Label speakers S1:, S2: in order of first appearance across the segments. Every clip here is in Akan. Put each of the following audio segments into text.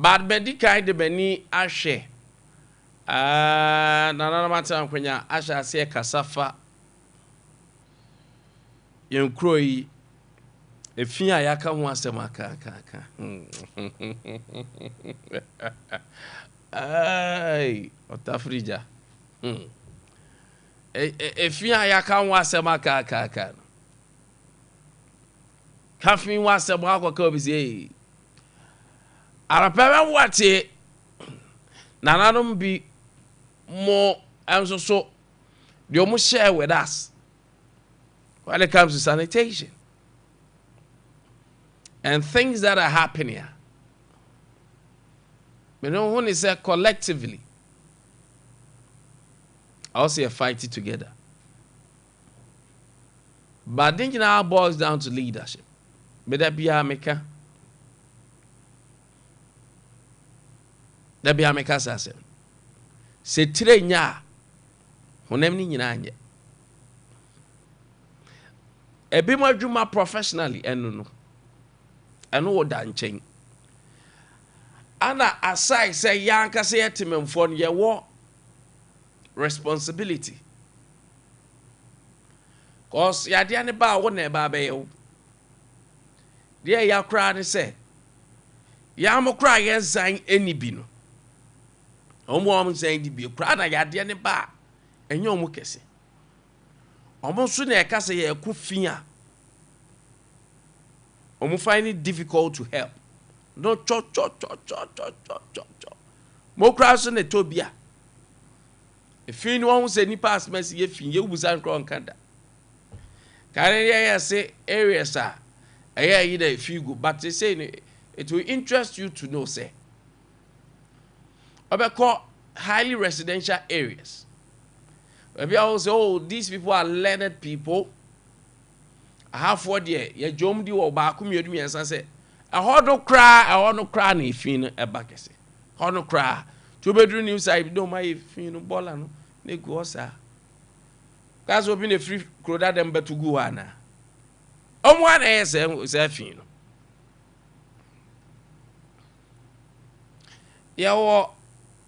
S1: But medical de beni ashe. Nana mata kwenya ashe ase kasafa. Yenkro yi efia yaka ho asem aka. Ai, otafrija. Efia yaka ho asem aka. Kafin wa asem akwa bi say Arapewe wate nananom bi more and so they almost share with us when it comes to sanitation and things that are happening here. You know, when it's collectively, I'll say fight it together. But then it now boils down to leadership. But that be our maker. That be our maker sase. Se tire nya honem ni nyina anye. Ebi mo adwuma professionally enu wo da nchen. Ana aside say yanka say yetimemfo no ye wo responsibility. Cause yade ne ba wo na ba be ye wo. De ya kra ne say ya mo kra ye zan eni bi no. Omo saying di bi kra na yade ne ba enye omo kese. Omo so na e ka say ye ku fia. Omo find it difficult to help. No cho. Mo kra so na tobia. If you know say ni pass mercy ye fin ye ubusan kro nkanda. Can ye say areas are either if you go, but they say it will interest you to know say call highly residential areas. Maybe I will say, oh, these people are learned people. I have 4 years. You jom di wo ba kum yedu yensa say I want no cry na ifin e ba kese. I no cry. To bedroom new side do my ifin no bola no na go osa. That's open a free kroda dem betu go ana. One say ifin no. Your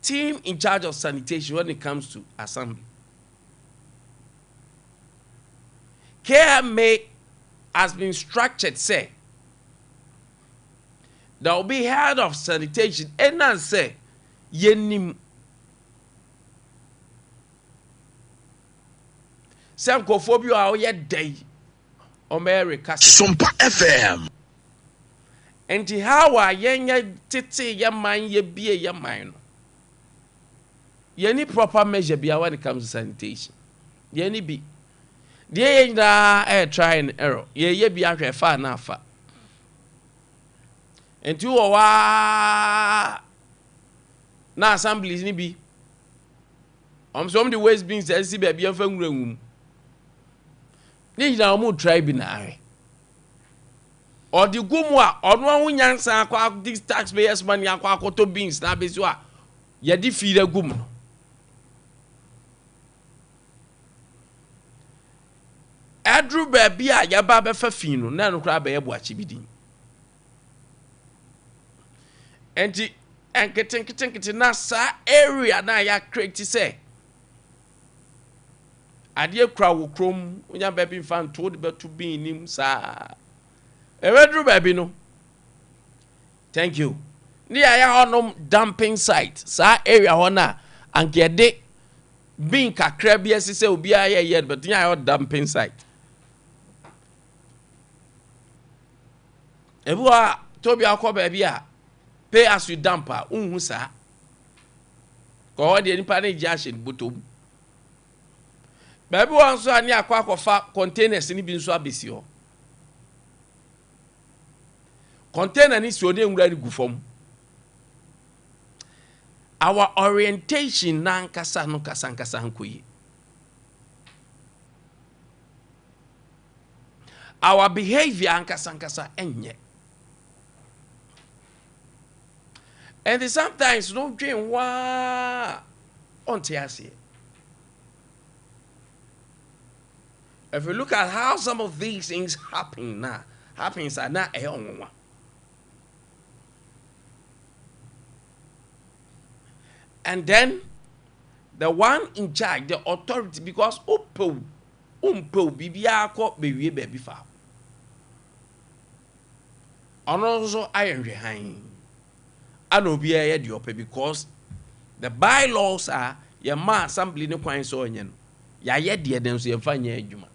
S1: team in charge of sanitation when it comes to assembly. KMA has been structured, say, there will be head of sanitation, and not say, yenim. Some cophobia are yet day, America.
S2: Sompa FM.
S1: And how are ye titi ye mind ye be ye mind? Ye need proper measure be when it comes to sanitation. Ye need be. Ye na try and error. Ye be a far na fa. And you wa na assemblies ni bi. Some the ways being said si be am fa nwuram. Ni na omo try bi na are. Or the gumwa or no nyansa akwa these taxpayers money akwa akoto beans na bezu a ye di fi the gum no. Adru baby a ya ba be fa fi no na no kra ba ye bo achi bidin. Enti enketen na sa area na ya create say ade kra wo krom onya baby fan to de betu bin nim sa Evedru baby no. Thank you. Ni aya honom dumping site. Sa area hona anke de bin kakra bi asise obi aye ye but ni aya dumping site. Ebuwa tobi akọ baby a pay as you dump a unhu sa. Ko de nipa na ji ahye botom. Baby wan so ani akwa containers ni bi nso abesi ho. Container ni si ode nwura gu fam. Our orientation na nkasa no kasa nkoyi. Our behavior nkasa enye. And sometimes no dream wa on tiase. If you look at how some of these things happens are not a And then the one in charge, the authority, because umpo bibia ko bewie baby fa. Ono so ayenhwe han. Ano bia ye de ope because the bylaws are your ma assembly ne kwan so onye no. Ya ye de den so ye fa nya adwuma.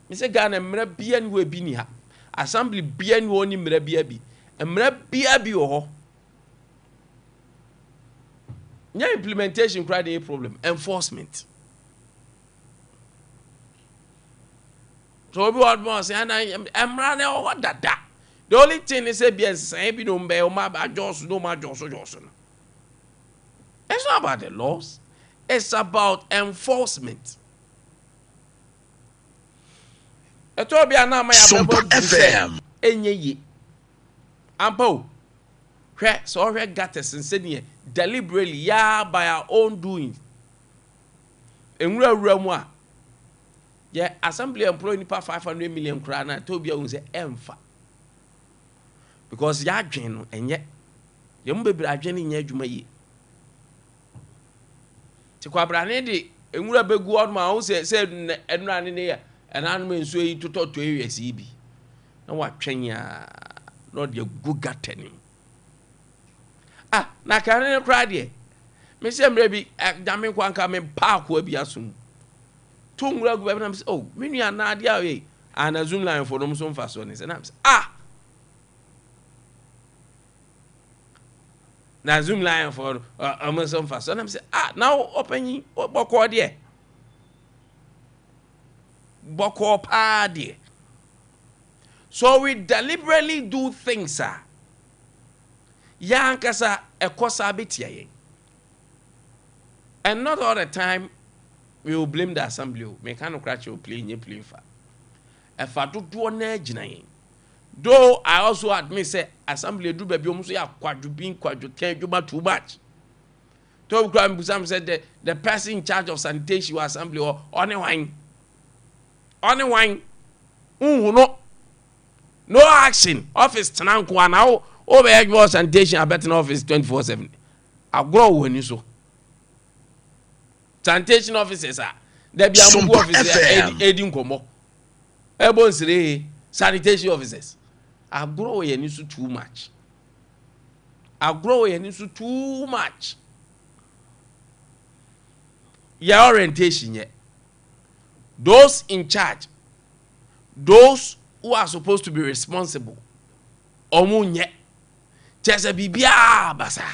S1: Me se Ghana mra bia ni we bi ni ha. Assembly bia ni oni mra bia bi. Mra bia bi wo ho. Nya implementation cry the problem. Enforcement. So obi what more say and emra na o dada. The only thing is say bien say bi no mbe o ma ba joso no ma joso no. It's not about the laws. It's about enforcement. Etobia na ma ya
S2: Sompa FM.
S1: Enye yi. Ampo. Hwe so hwe gates nsene deliberately ya by our own doing. Enwura mu a ye assembly employ nipa 500 million kra na Etobia un say emfa. Because ya adwen no enye. Ye mu bebre adwen nya adwuma yi. Ti kwa brane de enwura begu odma un say enura ne ya enanu mensuo yi toto to ewesi bi. Na watwen ya no de gu gatani. Ah, na kare kra de. Me se mre bi Kwame Nkwanka me park wa bi asum. To nwura gu be na me say oh, me nua na ade awe. Ana zoom line for them so mfa so ne say na me say ah. Na zoom line for so mfa so na me say ah, now open boko de. Boko pa de. So we deliberately do things, sir. Yankasa ekosa betia yen. And not all the time we will blame the assembly. Me can crash you playing fa. If I do na gina yen. Though I also admit say assembly do baby almost ya quadruple too much. To Graham Busam said the person in charge of sanitation assembly or only wine. Only wine. No action. Office Tananko now. Over Egbo sanitation I bet in office 24/7. I grow when you so. Sanitation officers are there be a officer Edin Komo. Ebon Sire sanitation officers. I grow when you so too much. I grow when you so too much. Your orientation yet. Those in charge, those who are supposed to be responsible, omunye, chese bibia basa.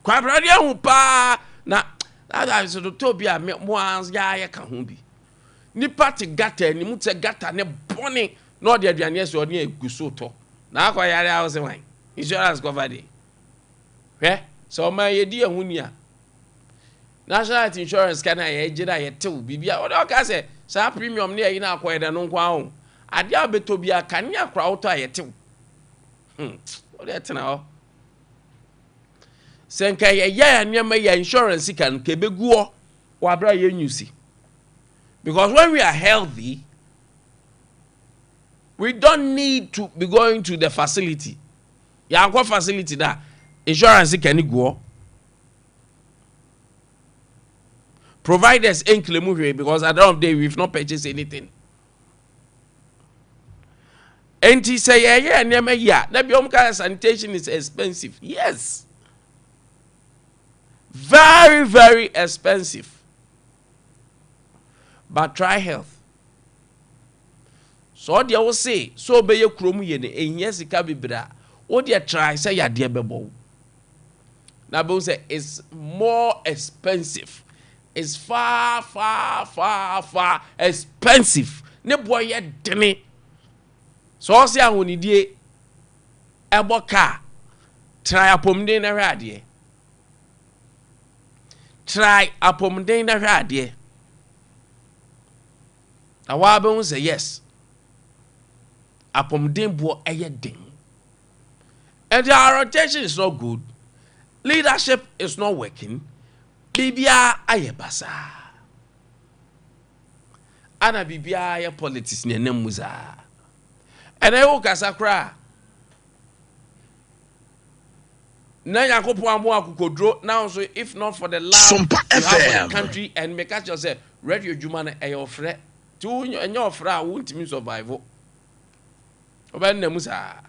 S1: Kwa bradia hupa na that is to Tobia mo ya ya ka ho bi. Ni party gata ni mute gata ne bone no de aduane so ne eguso to. Na akwa yare house wan. Insurance cover dey. So my idea hunia. National insurance can I ejira ye tew bibia o de ka say sa premium ne yi na akwa ede no nkwa ho ade abeto bia kan ya kra auto ye tew o de tena ho senka ye ya nneema ya insurance kan ke beguo wa bra ye nyusi because when we are healthy we don't need to be going to the facility ya akwa facility da insurance can go. Providers ain't claim because at the end of the day we've not purchased anything. And he say, yeah, never yeah. That sanitation is expensive. Yes. Very, very expensive. But try health. So they will say, so be your chromu yene, and yes, it can be better. What they try, say, ya dear bebo. Now, say it's more expensive. It's far expensive. Ne boy ye dene. So say an woni die eboka try apomden na hwade. Try apomden na hwade. Awa be say yes. Apomden bo eye den. And the rotation is not good. Leadership is not working. Bibia aye basa. Ana bibia aye politics ne namuza. And I woka sakra. na yakopo amo akukodro now so if not for the love
S2: Sompa
S1: you have for
S2: FM.
S1: the country and make catch yourself radio juma na e your frɛ to enye ofra a won't me survive oba na musa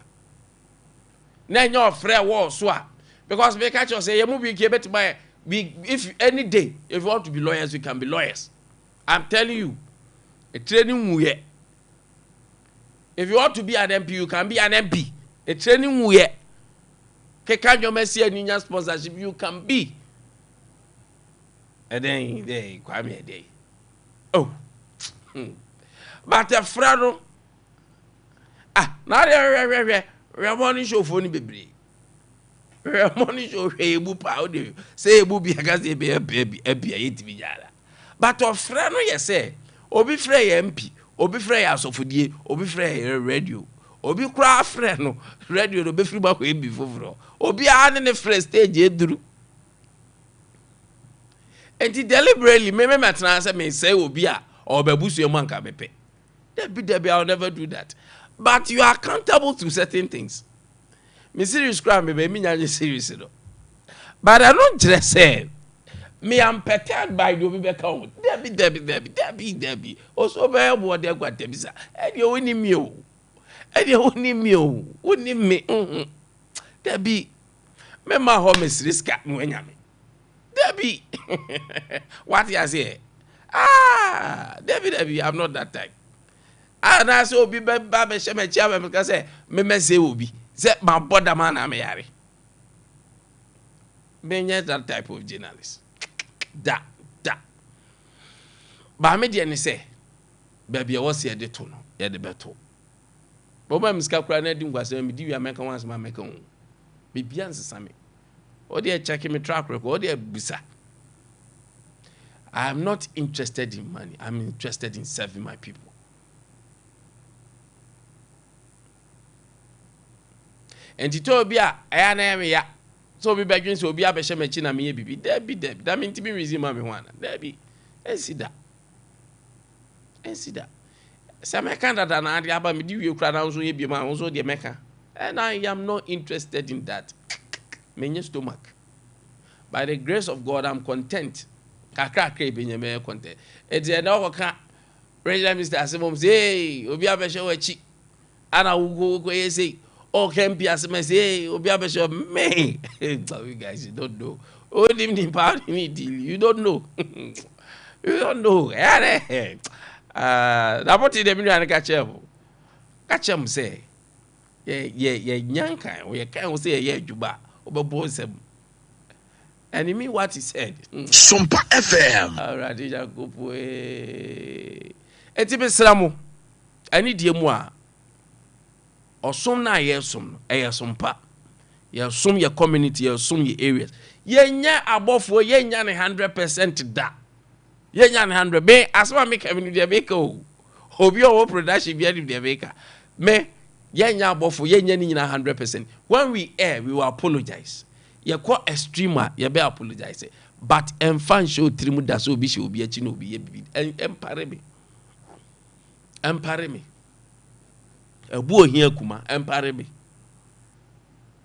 S1: na enye ofra wo so a because make catch yourself you be ke bet by if any day if you want to be lawyers we can be lawyers. I'm telling you a training wuye. If you want to be an MP you can be an MP. A training wuye. Can you mercy and sponsorship you can be. And then they Kwame a day. Oh. But a frano. Now they're money show for baby. Money show a boo powder. Say a booby, I guess they be a baby, a be yada. But a frano, yes, say, Obi Frey MP, Obi Frey as of the Obi Frey radio. Obi craft friend, radio to be free back way before. Obi an in the first stage, Edru. And he deliberately, maybe my transfer may say, Obia or Babus your man can be paid. Debbie, I'll never do that. But you are accountable to certain things. Me serious crime, baby, me serious. But I don't just say, me am perturbed by the Obi account. Debbie. Also, by what they got them, sir. And you winning me. And you wouldn't me. Debbie, me my home is risk at Muenami. Debbie, what you say? Debbie, I'm not that type. And I saw be Baba Shema Chama because me say will be. Say my brother man I'm marry. Me that type of journalist. Da. But me dey say, baby, I was here the tone, here the battle. But my miskakura na di ngwase me di wi America once ma America on. Be bianse same. O dey check me track record, o dey bisa. I am not interested in money. I'm interested in serving my people. And it told me, I am ya. So we begin to be a beshe mechi na me bibi. Debbie. That mean to be reason mama wana. Debbie. See that. Some Canada na adi aba me di we kura na so ye bi ma so de meka. And I am not interested in that. Menye stomach. By the grace of God, I'm content. Kakra be me content. E de na o ka President Mr. Asimom say, obi abeshe wachi. Ana ugo ye say, o can be as say, obi abeshe me. You guys, you don't know. O dim ni power ni deal. You don't know. You don't know. That what the million catch him say, yeah, nyanka, we can't say, yeah, juba, over him. And he mean what he said.
S2: Sompa FM.
S1: Radija Gopwe. Etibe Slamu. I need ye moi. Or some na ye some, sompa. Ye some your community, ye some your areas. Ye nya above for ye nya 100% da. Ye nya 100. Me as one make having the baker. Hope your production be the baker. Me ye nya above for ye nya 100%. When we air, we will apologize. Ye quite extreme, ye be apologize. But fan show trimu da so bi she obi achi no obi ye bibi. Empare me. Ebu ohia kuma empare me.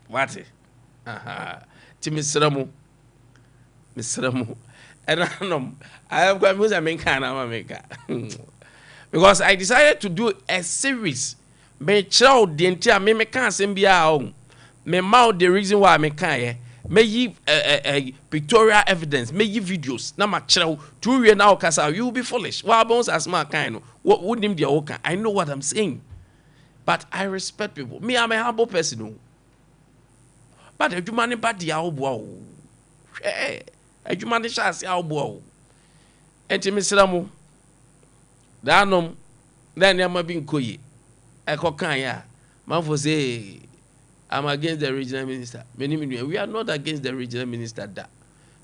S1: What? Ti misramu. And I have got music America. Because I decided to do a series. Me child the entire me can't send be out. Me mouth the reason why me can't. May you pictorial evidence, may you videos. Na ma child 2 years now kasa you will be foolish. Why bones as my kind? What would him the oka? I know what I'm saying. But I respect people. Me, I'm a humble person. But if you money bad the albo. If you money shall albo. And to Miss Ramu. Danum, then I'm a being koye. I cocan ya. Man for say, I'm against the regional minister. We are not against the regional minister. That.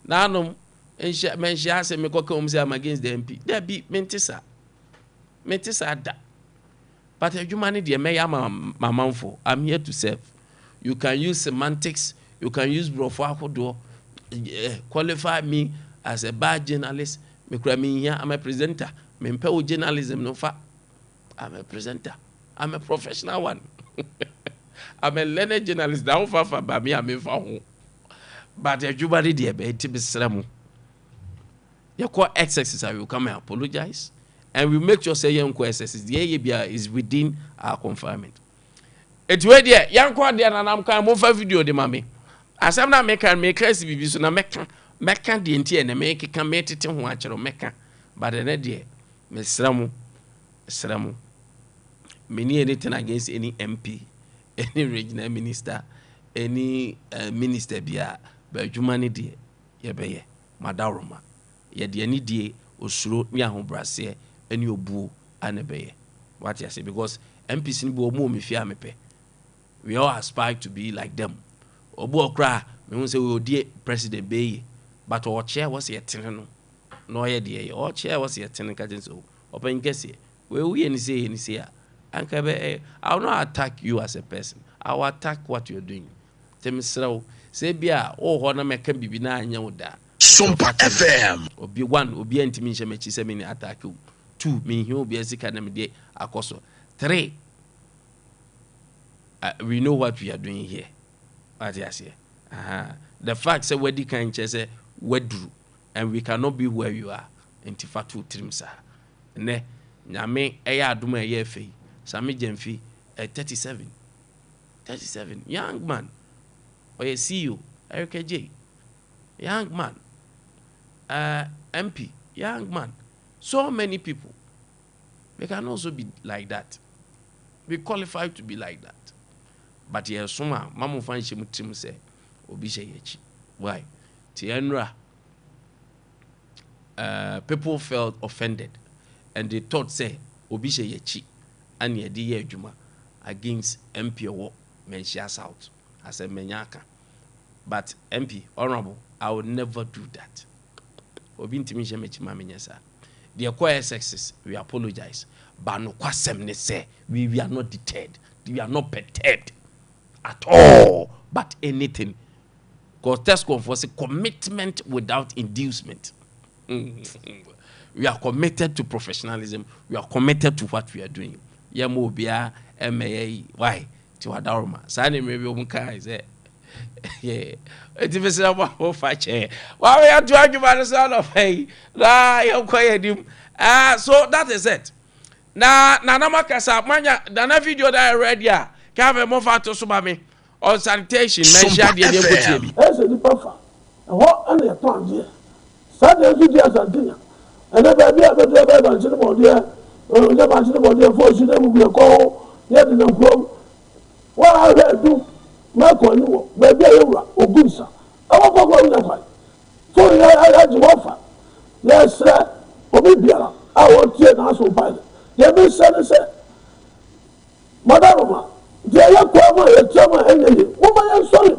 S1: Nanum, and she has a me say I'm against the MP. There be mentisa. Mentisa that. But if you money the mayor, my man for, I'm here to serve. You can use semantics. You can use brofako qualify me as a bad journalist. I'm a presenter. I'm journalism no fa. I'm a presenter. I'm a professional one. I'm a learned journalist. Down far by me, I'm in for home. but everybody there be sramu. You call excesses, I will come and apologize, and we make sure say young excesses the ABA is within our confinement. It's where there young quad there and I'm kind of video the mommy. As I'm not making make crazy so na make the entire and make can make it and watch or make, but an idea, Miss Sramu, many anything against any MP, any regional minister, any minister bia, but humanity, ye be Madaroma. Ye de any day osuro ni ahon brase ani obuo anebeye what you say because MPs ni bo mo me fia mepe we all aspire to be like them obu okra me hu say we odie president beye but our chair was ye tene no ye de our chair was ye tene ka jinso open gese we ni say anka be I will not attack you as a person I will attack what you are doing temsrawo say bia o ho na meka bibi na anya woda
S2: Sompa FM.
S1: Obi one, obi antimi nche mechi se me ni attack you. 2, me he obi asika na me de akoso. 3, we know what we are doing here. What you say? The fact say wedi kan che say wedru and we cannot be where you are. Intifatu trimsa. Ne nyame eya aduma eye fei. Sami Jemfi 37. Young man. Or you see you, Eric J. Young man. MP, young man, so many people. They can also be like that. Be qualified to be like that. But yes, somehow, Mamu Fanchi Mutim say, Obisha Yechi. Why? Tienra, people felt offended and they thought, say, Obisha Yechi, and ye dear Juma against MP or Menshia South as a Menyaka. But MP, honorable, I would never do that. The acquired sexes, we apologize. But no kwasem say we are not deterred. We are not perturbed at all. But anything. Because test for a commitment without inducement. We are committed to professionalism. We are committed to what we are doing. Yamobia, MAA, why? To Adarma. Sani maybe Omuka is there. Yeah, it's a simple fight. Why we are to argue about the sound of hey, you're quiet him. So that is it. Now, Namakasa, Mania, the video that I read here, can have a more fat to Subami on sanitation. Mention the deputy.
S3: As a department, and what only a plan here. Sunday, videos and dinner. And then baby, I got to have a cinema there, or the cinema there for you, will be a call, yet in the room. What I do. Marco, you, baby, or good sir. I want to go in the fight. So I had to offer. Yes, sir. Obibia, I want to answer by the been said, Madame, the young Kwame, a German enemy, woman, I'm sorry.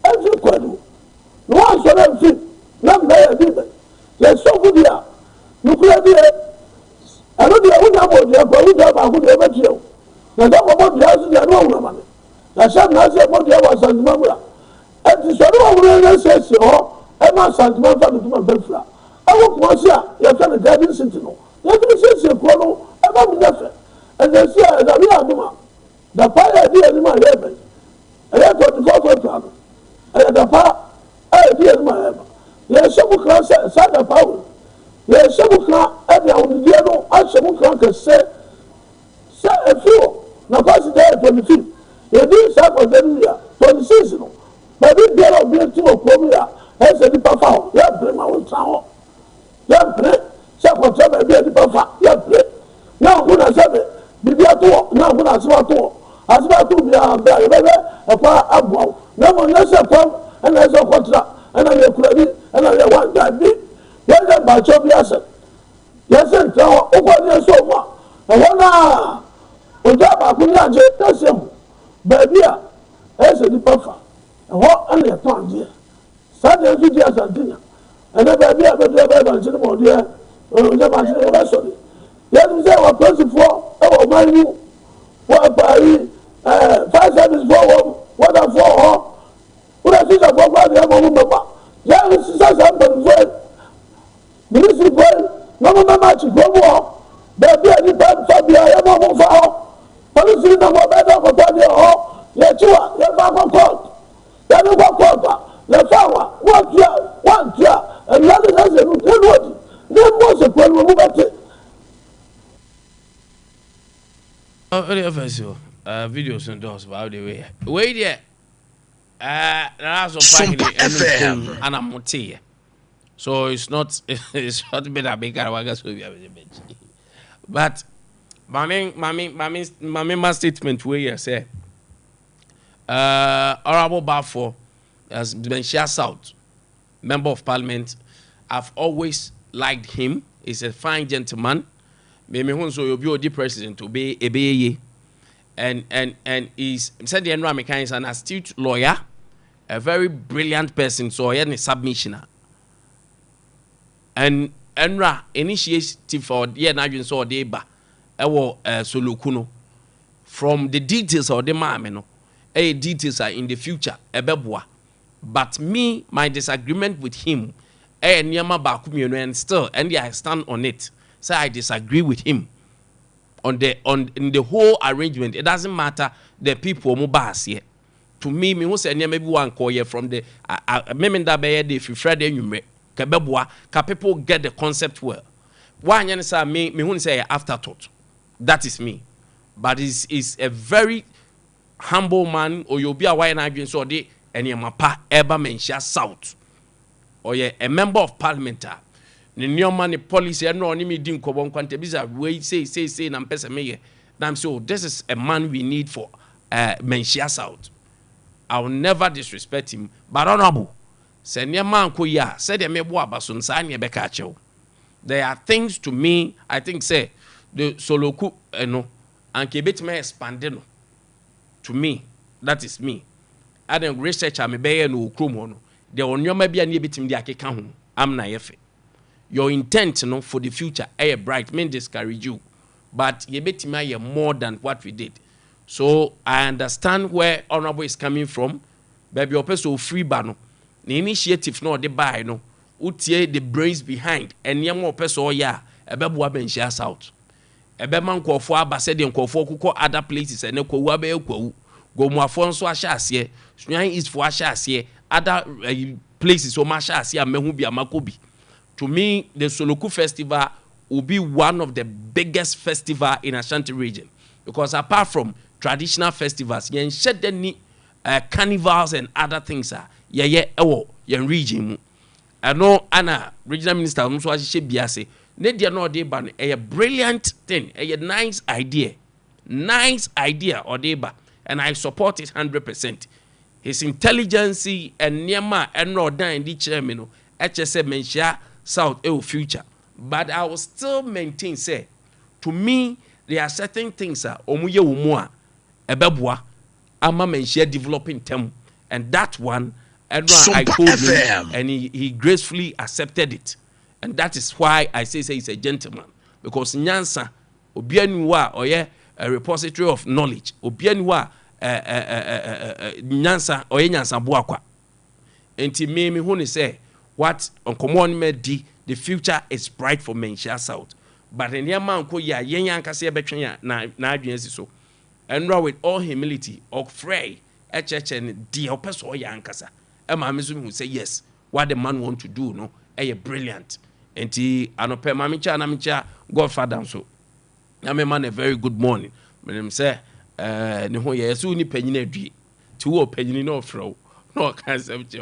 S3: Every quadu. No one saw them fit. Not there, did it. There's so good here. Nuclear dear. I don't know what they are going to have who they met you. Now, that about the house, they are no money. The same as about the hours and Mamma. And the shadow of the says, oh, Emma Santman to my bedfla. I won't want you, you're trying to guide in Sentinel. Let me say, Chrono, about nothing. And they say, the fire idea in my heaven. And I got to go for a plan. And the fire idea in my heaven. There's some class at the power. There's some class at the Audiano, and some class say a few. Now, pass it there 25. They did some of them here, 26. But we get up here to a Comia, as a department. Yeah, bring my own town. Yeah, play. Second time, I be a department. Yeah, play. Now, when I said it, Bibiato, now when I saw to, as about to be a far above. No one else come, and I saw contract, and I have credit, and I have one guy big. Yes, then by Chobi Asset. Yes, and now, over there so much. And one hour, Ojaba Kunaje, that's him. Baby, as a department. And what only a plan here. Sunday, videos and dinner. And then baby, I got to have a cinema there, or the machine vessel. Let me say what person for, oh, my new, what by 5 seconds for what I for, what I think about what I have a woman. Yeah, this is something for Ministry boy, no match go war. Baby, I need to Fabia, I have a woman for policy number better for Fabia, oh, let you are, let me go court. Let me go court, let power. mubate
S1: videos and those about the way. Wait there.
S2: Sompa FM.
S1: And I'm not here. So it's not been a big but my statement where you say Honorable Bafo as Benshia South, Member of Parliament, I've always liked him. He's a fine gentleman. Maybe so you'll be president to be a BA. And he's said the Enra is an astute lawyer, a very brilliant person, so he had a submissioner. And Enra initiative for the Nigerian so deba solukuno from the details of the mameno. Details are in the future, ebebwa. But me, my disagreement with him, and still, and I stand on it. So I disagree with him in the whole arrangement. It doesn't matter the people who pass here. To me who say maybe one call here from the memenda be if you Friday you ka people get the concept well. One yen say me who say afterthought. That is me. But is a very humble man, or you'll be a wine agent so de and your mapa ever mention South. Or yeah, a member of parliament. The new money policy and no me dim Kwame Nkwantabisa we say na mpesa me. Now so this is a man we need for Menshia South. I will never disrespect him, but honorable. Say near man ko ya said the mebo abasun sa anya beka chew. There are things to me I think say the soloku no and kebet me expanding. To me, that is me. I don't research am be no krom no. The onyoma bia na betim dia keka ho. Am na yefe. Your intent no for the future bright men discourage you, but you betima more than what we did. So I understand where honorable is coming from. Baby opeso free bano. The initiative no the buy no. Utie the brains behind and yamo opeso ya ebebu Benshia South. Ebeman kwofo abase de kwofo kuko other places and ko wa be ekwu. Go mo afo nso ahya ase. Sunan is for ahya ase. Other places so ma ahya ase amehu bi amakobi. To me, the Soloku Festival will be one of the biggest festivals in Ashanti region. Because apart from traditional festivals, yen shed any carnivals and other things are yen region. I know Anna, regional minister, Biase, Nedia no deba a brilliant thing, a nice idea. Nice idea or deba. And I support it 100%. His intelligence and Nyama and no dan di chairman, HSM Menshia South future. But I will still maintain, say, to me, there are certain things omuye umua ebebwa ama menshia developing them. And that one, I told him, and he gracefully accepted it. And that is why I say he's a gentleman. Because Nyansa, Obianuwa, or a repository of knowledge, Obianuwa, Nyansa, or Nyansa Buakwa. And to me, who say, what on common made the future is bright for Menshia South. But in your man ko ya yen kase betwen na adwensi so. And with all humility or fray and the opeso yankasa. Emma Mizu who say yes, what the man want to do no brilliant. And he anope mamicha godfather so. Na me man a very good morning. When say ne ho ye so ni panyina dui. Ti wo panyini no fro. No concept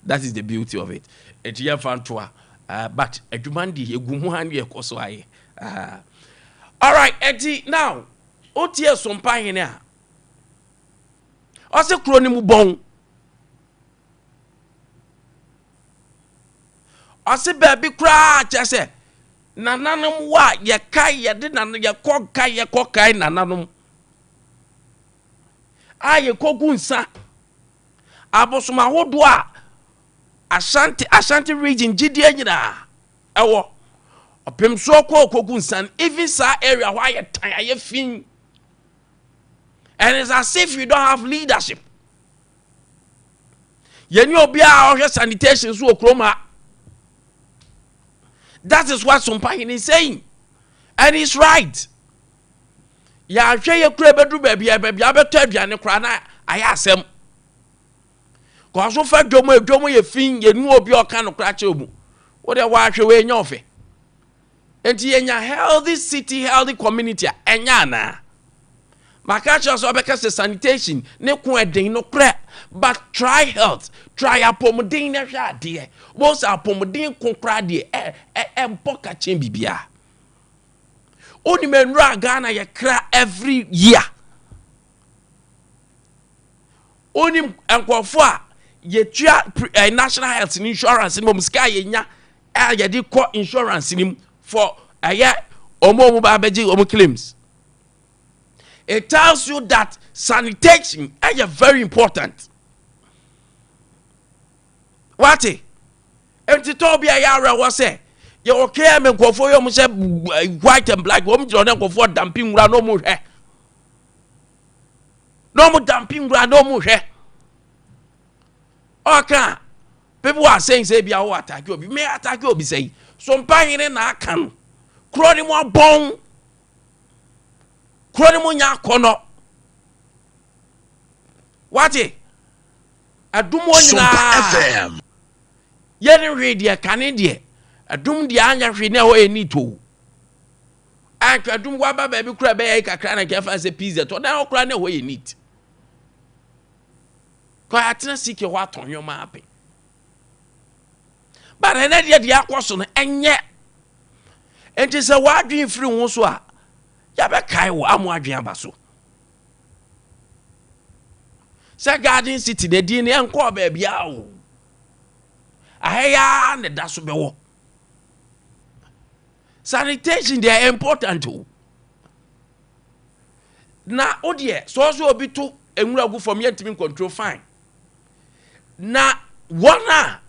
S1: that is the beauty of it. Et ya fantoa but adumandi egumu han ye koso aye. All right, Eddie, now otie Sompa hene a ose kro ni mu bon ose baby kra chese nananom wa ye kai ye de nan ye kokai nananom aye kogunsa abosoma hodo a Ashanti region gidie nyina ewo opem so kogunsan even sa area why you tan you fin. And it's as if you don't have leadership. You know be our sanitation so kroma. That is what Sompa is saying. And he's right. Ya hwe ye kura bedu baby abeto aduane kura na ayasem. Ko so fa dwomo ye fin ye nu obi o kan kura che omu. Wo de wa hwe we nya ofe. enti yenya healthy city, healthy community enya na maka cho so obeka se sanitation ne ko eden no kra, but try health, try apomodin na hwa ade wo sa apomodin kokra de empoka chen bibia oni menra Ghana ye kra every year oni enkofo a ye tua national health insurance ni mo ska ye nya ye de ko insurance ni for omo ba beji omo claims. It tells you that sanitation is very important. What? And to Tobia Yara was say, you okay, me go for you, say white and black, woman, you don't go for dumping ground no more hair. No more dumping ground no more hair. Okay. People are saying, say, be a attack you, may attack you, be say, some pine in a can, crawling one bone. Kronimunya kono wati adum wonyina
S2: Sompa FM
S1: yene hwede kane de adum de anya hwe na ho eni to anka adum wa baba bi kura be kakra na kefa se pizza to na okura na ho ye neat ko atena sike ho atonyo ma ape bara na de akoso no enye enti se wadwen firi ho so a ya be kai wo amu adwen abaso se garden city de di ne enko ba bia o ahaya ne da so be wo sanitation they are important too na odie so obi to enwura gu from yentimi control fine na wana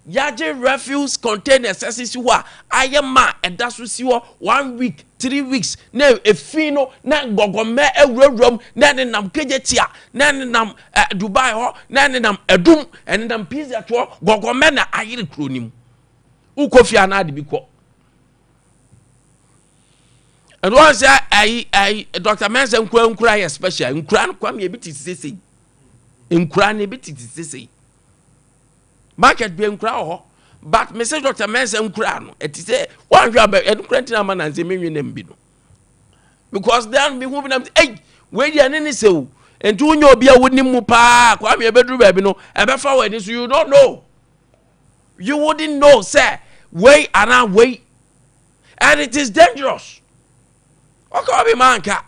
S1: yaje refuse containers asisi ho a ayema eda so si ho 1 week 3 weeks na efino na gogome ewurawuram na ne nam kejetia na ne nam Dubai ho na ne nam edum en nam pizza to gogome na ayire kronim ukofia na ade bi ko and once I Dr. Mensa nkura ya special nkura no kwam ye biti sese nkura ne biti sese market be nkura ho but message Dr. Mensa nkura no it say one hwa be nkura ntina ma na nze menwe na mbi no because then be hu bi na hey we dia ne sew entu unyo obi a wonim mu pa kwam ye bedru ba bi no e be fa we so you don't know, you wouldn't know say way and way, and it is dangerous. Okay, manka.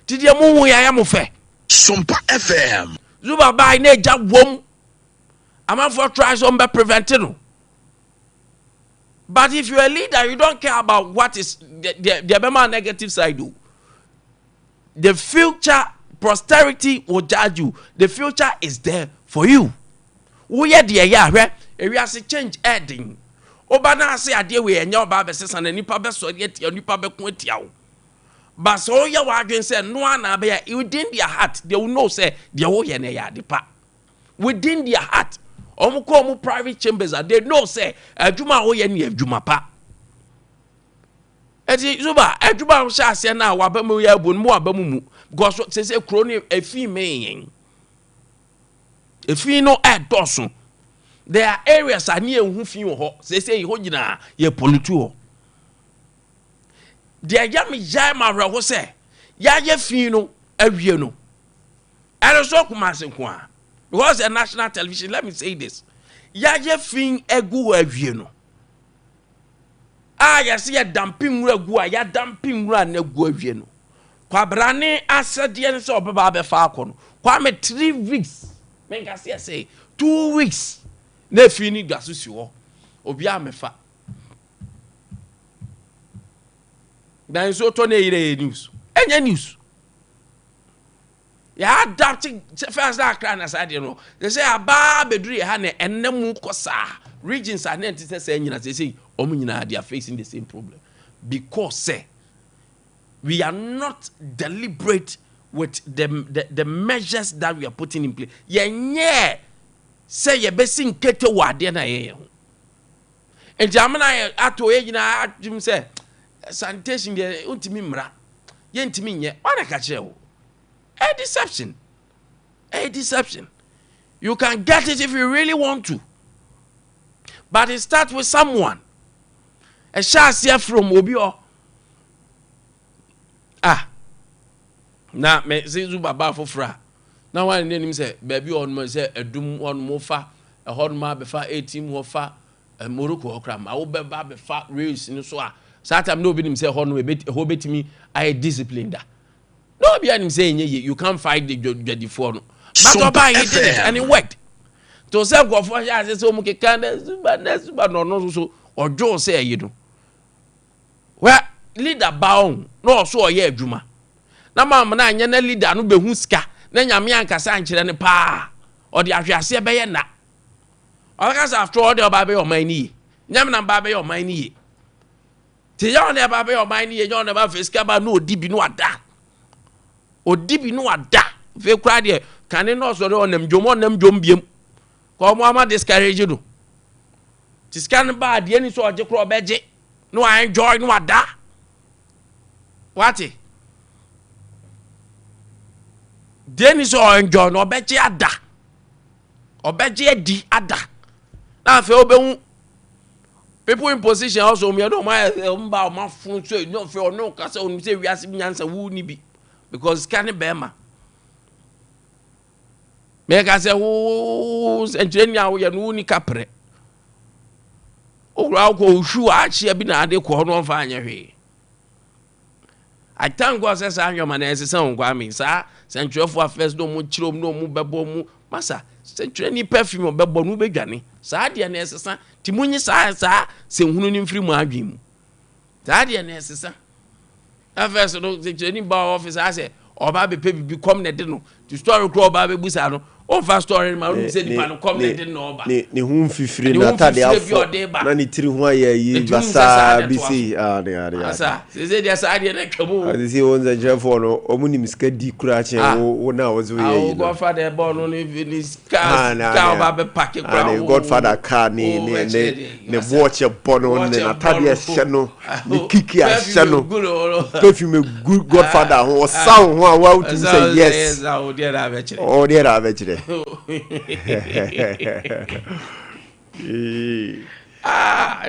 S1: Did you move ya mufe?
S2: Sompa FM.
S3: Zuba by ne jab wom. I'm for try some be preventing. But if you're a leader, you don't care about what is the negative side do. The future posterity will judge you. The future is there for you. We are the ya we are change adding. Obana say ade we enya oba be sesa na nipa be so yet nipa be ko atia wo. But so ya wadwen say no ana be ya within their heart they will know say they wo ye na ya de pa. Within their heart omo ko omo private chambers they know say adwuma wo ye na adwuma pa. Eti zuba adwuma wo sha ase na wa ba mu ya bu mu aba mu because say kro ni efi meyen. Efi no edoso. There are areas I near who feel ho. Say ho gina ye pollutu. There yam jama ra say ya ye fi no awie no. And so kuma se kwa. Because a national television, let me say this. Ya ye fi egu awie no. Ah ya see ya dumping gu ya dumping ra na gu awie no. Kwa brane asade ne se obeba be fa akọ no. Kwa me 3 weeks. Menka say 2 weeks. Na fini gaso si ho obi amefa dan so to na ire news enya news ya adapting first that clan aside no they say aba beduri ha na enemu kosa regions are not say nyina say omunyina they are facing the same problem because say we are not deliberate with the measures that we are putting in place yenye say ye besin kete wade na ye ho enjamana ato ye nyina adwum say sanitation de untimi mra ye ntimi nye wana ka kire wo a deception you can get it if you really want to, but it starts with someone a share from obi o
S1: na me se zu baba fofra na wan ne nim se baby on mo se edum on mo fa e hon ma be fa 18 ho fa Morocco okra ma wo be ba be fa race ni so a satam no bi nim se hon we ho betimi I disciplined da no bi anim say you can't fight the judge for no but oba he did it and it worked to say go for ya say so mu ke kan suba no so ojo say you do well leader baon no so ye adwuma na mam na anya na leader no behu sika na nyame ankasa ankire ne pa o de ahwease be ye na o ka sa after all the oba be o man ni nyame na ba be o man ni ti ya ne ba be o man ni ye yo ne ba fisika ba no odi bi no ada fe kra de kan no so de onam dwom biem ko mo ama discourage do ti scan ba de ni so oje kro obeje no I enjoy no ada what Deni so enjoy no obeje ada obeje di ada na fe obehu people in position also me no my mba ma fun so no fe no ka se onu se wiase nyansa wu ni bi because can be ma me ka se wu engineer wo ye no ni kapre owura ko hwu a chia bi na ade ko no fa anya hwe I thank God says I'm your man as son Kwame sa centrefo affairs no mu chirom no mu bebo mu masa centre ni perfume bebo no bedwane sa de na esesa timunyi sa se hunu ni mfiri mu adwen mu sa de na esesa affairs no centre ni ba office ase oba be pe bi come ne de no to story ko oba be busa no o fa story ma no se di pa no come ne de no oba
S4: ne hu mfifiri na tade afo na ni tiri hu ayi basa bisi ne
S1: asa se dia sa de na twamo
S4: ase won za jefo no omunim ska di kura chen wo na wo zo ye
S1: godfather born no ni ska oba be pack kura
S4: ne godfather car ne watch born no ne na tade hye no ne kiki a hye no perfume good godfather ho sound ho a wa to say yes
S1: o dia da be chire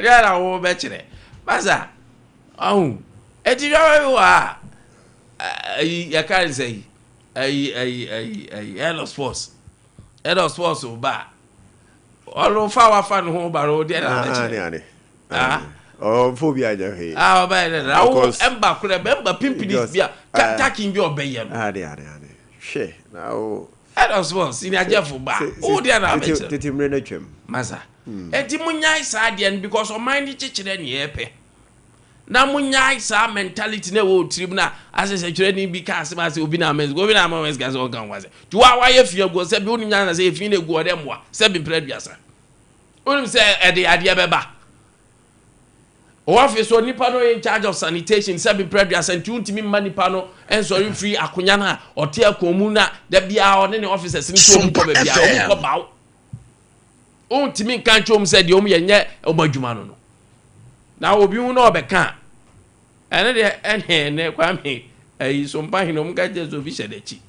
S1: Riara wo be chire basa eti wa ya kan say hello sports ba all fa wa fa no ho ba ro dia na be chire
S4: phobia ja he
S1: ba na wo emba kura emba pimpinis bia taking bi obeye no
S4: she now
S1: hello sports in ajefo ba o dia na be chire
S4: tetimre na twem
S1: masa eti munyai sa de because o mind chichire ne yepe na munyai sa mentality na wo tribuna asese chire ni bi ka asema se obi na amens ga so kan wase ti wa ye fie go se bi onunya na se fie na gu ode moa se bi preduasa onim se ade ade beba o office o nipa no in charge of sanitation se bi preduasa nti untimi manipa no enso you free akonya na ote akomu na da bia o ne officers ni to mu ko ba bia o ko bawo untimi kan chom se de o mu yenye o madwuma no na obi hu na obeka ene de ene Kwame Sompa hino mu ka je so bi shedechi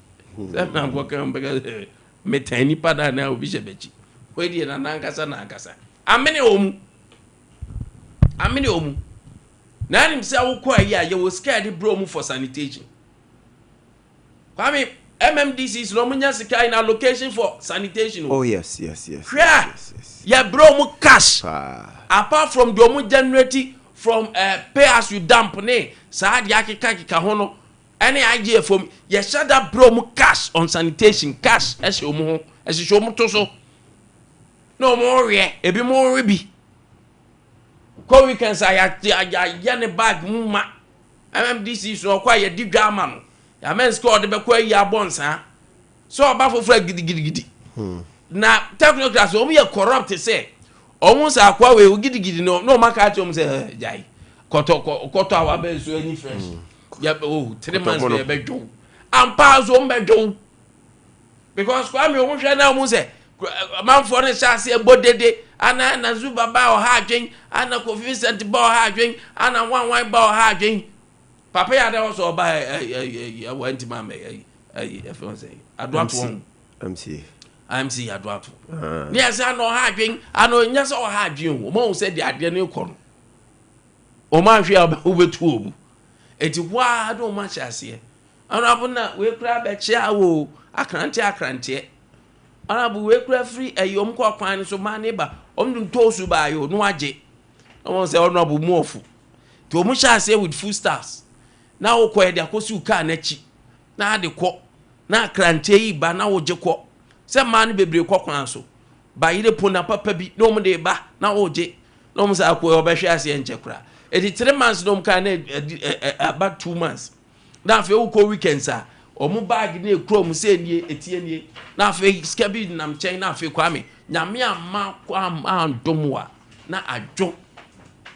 S1: se na go kan bega metani pada na obi shedechi we die na nankasa amene omu na nim se wo kwa ya ye wo scared bro mu for sanitation Kwame MMDC is no munya sika in allocation for sanitation.
S4: Oh yes.
S1: Yeah, bro mu cash. Apart from the mu generate from pay as you dump ne sa de akeka ho no any IGF from ye share that bro mu cash on sanitation cash e se omu ho e se omu to so no more re e bi more re bi ko weekend sa ya ne bag mu ma MMDC so kwa ye di drama no ya men score de be kwa ya bonsa so oba fofura gidigidi na technocrats o mu ye corrupt say o mu sa kwa we gidigidi no maka ati o mu say jai koto awa be so any fresh ya 3 months be bedwo ampa so mbedwo because kwa me o mu hwe na o mu say man for ne chance e bodede ana na zuba ba o ha adwen ana Kofi Vincent ba o ha adwen ana wanwan ba o ha adwen papa ya da so ba wanti mama efon say adoato won MC adoato ni asa no ha adwen ana nya so ha adwen o mo say de ade ne ko no o ma hwe obetu obu eti wa do ma chase honorable na we kura be chia wo akrante honorable we kura free ayom kwa kwan so ma ne ba omdun tosu ba yo no age no say honorable muofu to mu chase with full stars na wo kwa de akosu ka na chi na de kɔ na akrante yi ba na wo je kɔ se ma ne bebre kɔ kwan so ba yire pona papa bi no mu de ba na wo je no mu sa akɔ obehwe ase enche kura edi 3 months no mu ka na about 2 months na fe wo kɔ weekends a omu bag na ekuro mu se nie etie nie na fe skabi nam chen na fe Kwame nyame amma kwa andomwa na adwo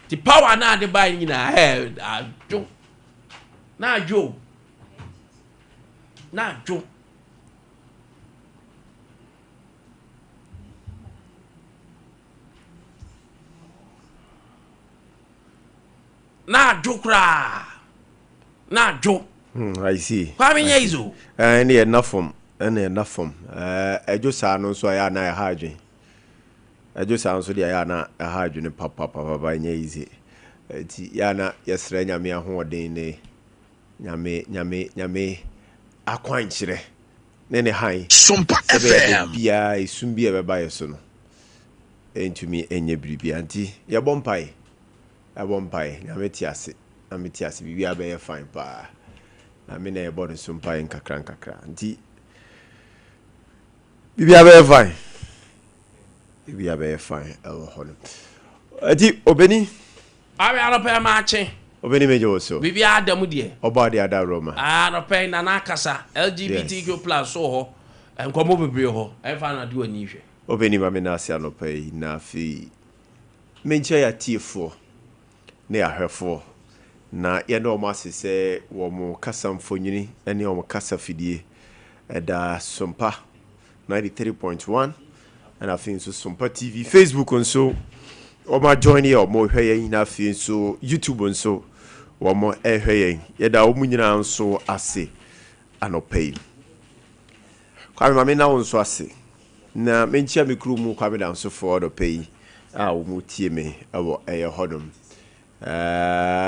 S1: the power na de ba nyina adwo na adwo na adwo na adwo kra na adwo
S4: I see.
S1: Kwame Nyezo.
S4: And enough from I just saw no so I na hardwin. I just sound so the ayana a hardwin papa by easy. Yana yesre nyame ahoden ne nyame akwankyere ne han
S2: Sompa FM
S4: bia esumbi e beba yeso no entumi enye biribi anti ye bompai nyame tiase bibia be ye fine pa na me na ye body sompa nkakra anti bibia be fine ewo hono anti obeni
S1: Abi anope maache.
S4: Obeni mejo so.
S1: Bibi adamu de.
S4: Oba de ada Roma.
S1: Anope na nakasa LGBTQ+ so ho. Enkomo bebre ho. Efa na de oni hwe.
S4: Obeni ma me na ase anope na fi. Menche ya tiefo. Ne ahwefo. Na ye no ma se wo mo kasa mfonyini ene wo mo kasa fidie. Eda Sompa 93.1 and I think so Sompa TV, Facebook and so Oma join here or more hweyen na fi so YouTube nso wo mo hweyen yeda wo munyina nso ase anopay Kwame mame na wo nso ase na menchia mikru mu Kwame da nso for the pay a wo mu tie me ewo hodom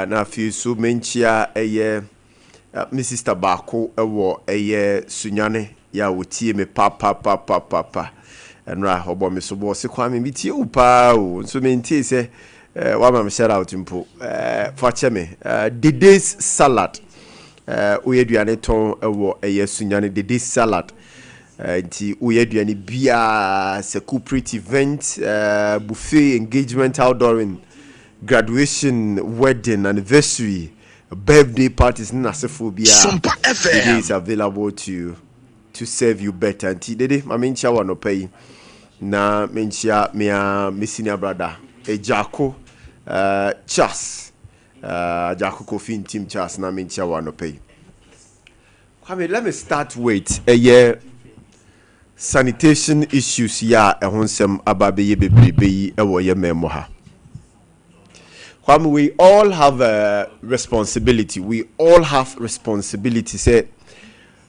S4: na fi so menchia me sister Bako ewo sunyane ya wo tie me papa Enra obo me so bo se Kwame mi tie upa o so me ntie se wa ma me shout out mpo for cheme Dede's salad oyeduane ton ewo sunyane Dede's salad nti oyeduane bia se cooperative event buffet engagement outdooring graduation wedding anniversary birthday parties na sefo bia
S2: Sompa FM
S4: is available to serve you better nti dede ma me ntia wa no pay na menchia me senior brother Ejako Charles Ejako Kofi team Charles na menchia wa no pay Kwame, let me start with sanitation issues ya ehonsem ababe bebrebe yi ewo ye memo ha Kwame, we all have a responsibility say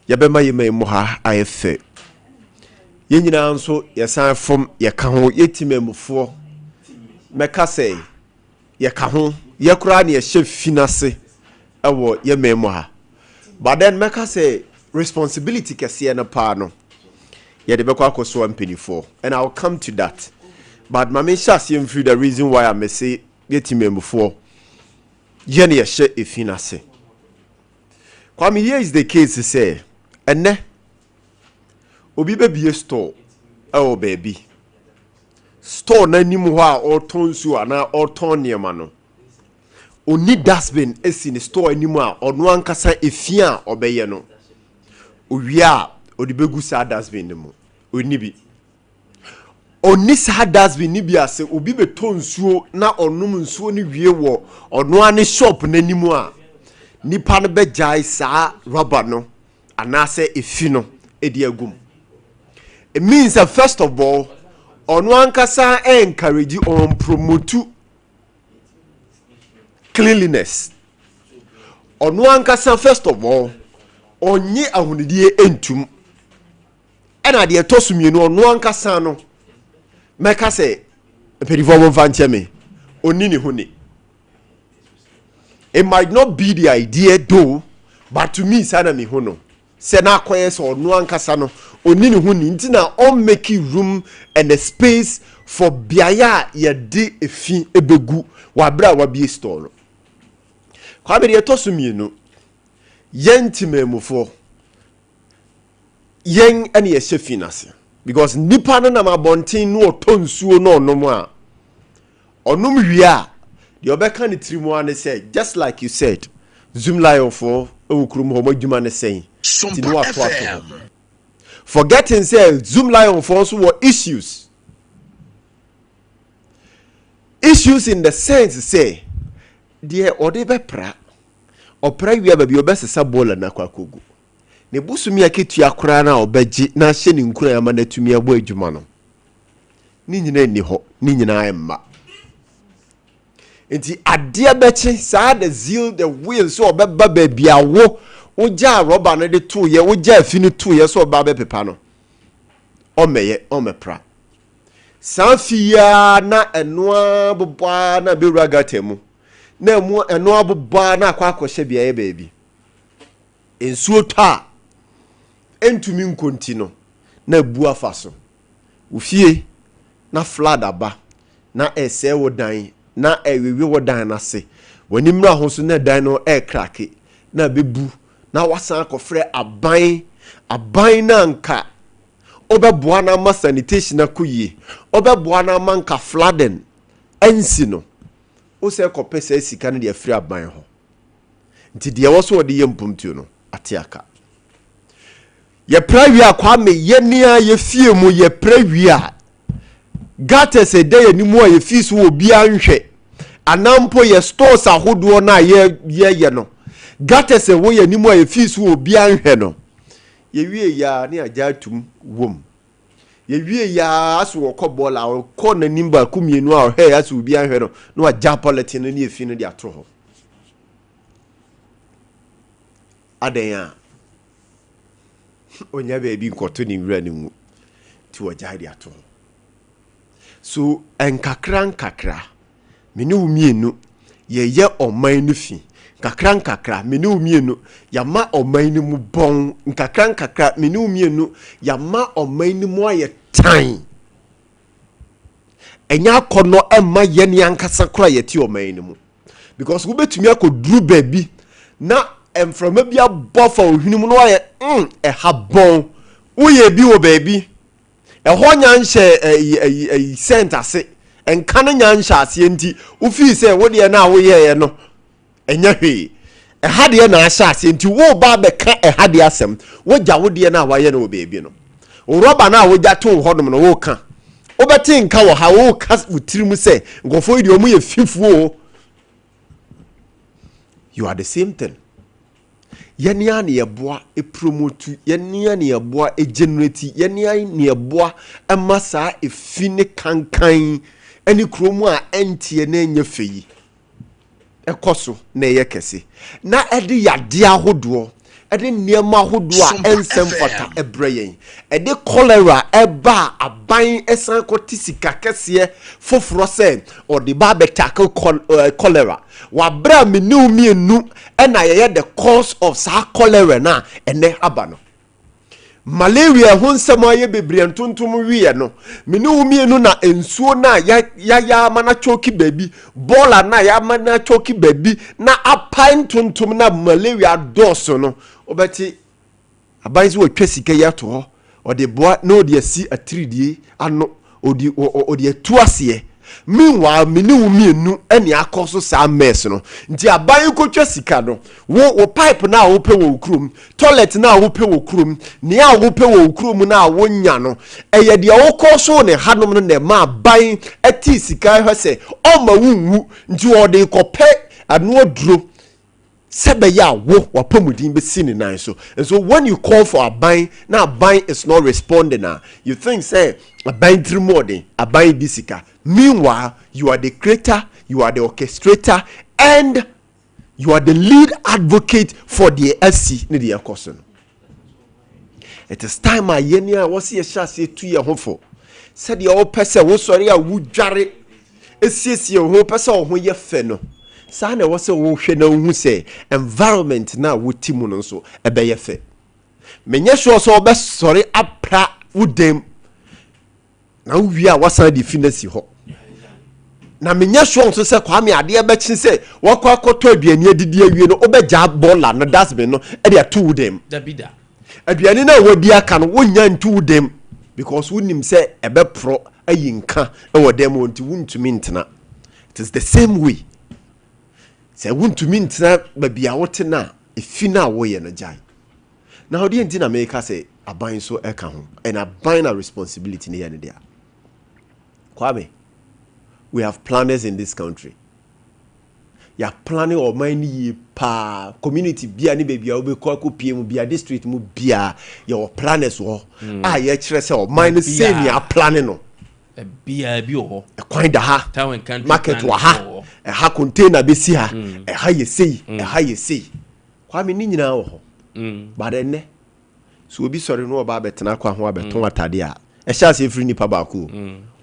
S4: yabema ye memo ha ayefe Yenyina nso yesan fom yeka ho yetimemfo meka say yeka ho yekura na ye finase ewo ye memo ha but then meka say responsibility kese na pa no ye de bekwa akoso ampenifo and I'll come to that but mama shas yem free the reason why I may say yetimemfo ye na ye finase Kwame, here is the case to say ene obi be store baby store na nimu ho a orton su ana orton niema no oni dustbin esi ni store nimu a ono ankasa efia a obeye no owia odi begu sa dustbin ni mu oni bi oni sa dustbin ni bi ase obi be tonsuo na onum nsuo ni wie wo ono ane shop na nimu a nipa no be jai sa rubber no anase efi no edi agum. It means that first of all, on one kasa encourage you on promote cleanliness. On one kasa first of all, on ye ahunidie entum. And I dear tosum you know on one kasa no. Meka say, perivo vancheme, onini huni. It might not be the idea though, but to me, sana mi hono. Se na kwaye so no ankasa no, oni ne ho ni nti na on make room and a space for biaya ye de efi ebegu wa bra wa bi store no. Kwa be de to so mienu. Yen timemufo. Yen ene ye hyefi nase. Because nipa no na mabontin no tonsuo no onom a. Onom wi a the obeka ni trimu ane say just like you said. Zoom lion for ewukrum ho madwuma ne say.
S2: Sompa FM.
S4: Forgetting say Zoom lion for so were issues. Issues in the sense say dear ode be pra opra wi aba bi obesesa bola na kwakogu. Ne busumi aketu akora na obeji na hye ni nkura ya ma na tumi abo adwuma no. Ni nyina ni ho, ni nyina emma. Enti ade beche sa the zeal the will so obeba ba bia wo oja roba no de to ye oja afi no to ye so oba be pepa no. Omeye omepra. Sanfia na enoa bobwa na bewura gatemu. Na mu enoa bobwa na akwa akɔhye bia ye baabi. Ensuo ta entumi nkonti no na bu afa so. Ufie na flood aba na ese wo dan na ewewe wo dan na se. Wani mra ho so na dan no krake na bebu na wasan akɔfrɛ aban na nka obeboa na ma sanitation akoyie obeboa na ma nka flooding ensi no o se kopese sika no de afiri aban ho nti de wo so wo de yempumtuo no atiaka ye prawi akwa me ye nia ye fie mu ye prawi a gata se de ye nimu a ye fisu obi anhwe anampo ye stores ahodo na ye no gata se wo ye nimu a ye fisu obi anhwe no ye wie ya ne ajatum wom ye wie ya aso wo kobola o ko na nimba kumienu a he aso obi anhwe no no aja polity no ne efi no de atro ho adan onya beebi nkoto ni wura ni mu ti waja de atro so enkakra meni umienu ye oman no fi nkakra meni umienu yama oman ni mu bon nkakra meni umienu yama oman ni mu aye tan enya akono emma ye ni ankasa kra ye ti oman ni mu because wo betumi akoduru baabi na emframa bia bofa ohwini mu no aye habon wo ye bi wo baabi ho nyanhye sentase enka no nyanhye ase enti wo fi se wo de na wo ye no enya hwe hade na ahye ase enti wo ba be ka hade asem wo gya wo de na wa ye no baabi no wo roba na wo gya to ho no wo ka wo beti nka wo ha wo ka wutirim se ngofo yi de omu ye fifuo you are the same thing. Yenia ne yeboa e promote yenia ne yeboa e generate yenia ne yeboa e masa e fine kankan eni kromu a entie na enya feyi e koso na ye kese na ede yade ahodo ede niema ahodo a ensem fata ebreyen ede cholera eba aban esan kotisika kese foforo se ode ba betackle cholera wa bra menu mienu ena ye the cause of sa cholera na ene abano malaria ho nsem aye bebre ntontom wiye no menu mienu na ensuo na ya mana choki baby bola na ya mana choki baby na apan tontom na malaria doso no obeti aban so twasika ya to o de boa no de si atridie ano odi atuase. Meanwhile, minu mienu eni akoso sa mess no. Nti aban kotwa sika no. Wo pipe na wo pe wo krum, toilet na wo pe wo krum, nia wo pe wo krum na wo nya no. Eye de wo koso ne hanom no ne ma aban eti sika hwe se o ma wunwu nti wo de kope anu oduro sebe ya wo wapamudin be sini nan so. And so when you call for a bind, now bind is not responding now. You think say a bind through more than a bind bisika. Meanwhile, you are the creator, you are the orchestrator, and you are the lead advocate for the SC ni the person. It is time I yenia was here say 2 year home for. Said the old person was sorry I would jarre. Esiesie ho pesa ho ye fe no. saa na wose wo hwe na hu say environment na woti mu no so ebeye fe menye sure so obesori apra wudem na wi a wasan di finasi ho na menye sure so say Kwame ade be chin say wakwa akoto aduani adidi awie no obeja bola no dasbin no e dey to wudem
S1: dabida
S4: aduani na wodi aka no wonya ntu wudem because wunim say ebe pro ayinka e wodem wonti wuntumi ntena. It is the same way. Say wuntumi ntena ba bia wote na efina wo ye no jai. Now the entina make say aban so eka ho and aban na responsibility ne ye ne dia. Kwame, we have planners in this country. Ya planning or many pa community bia ni bebia obe kwa ko pie mu bia district mu bia your planners wo ye kire say o mine same ya planning no
S1: bia bi ho
S4: kwan da ha
S1: town and country
S4: market wa ha ha container be si ha ha ye sei ha ye sei Kwame ni nyina wo ho ba de ne so obi sori no oba betena kwa ho abeton atade a e sha se free nipa ba ko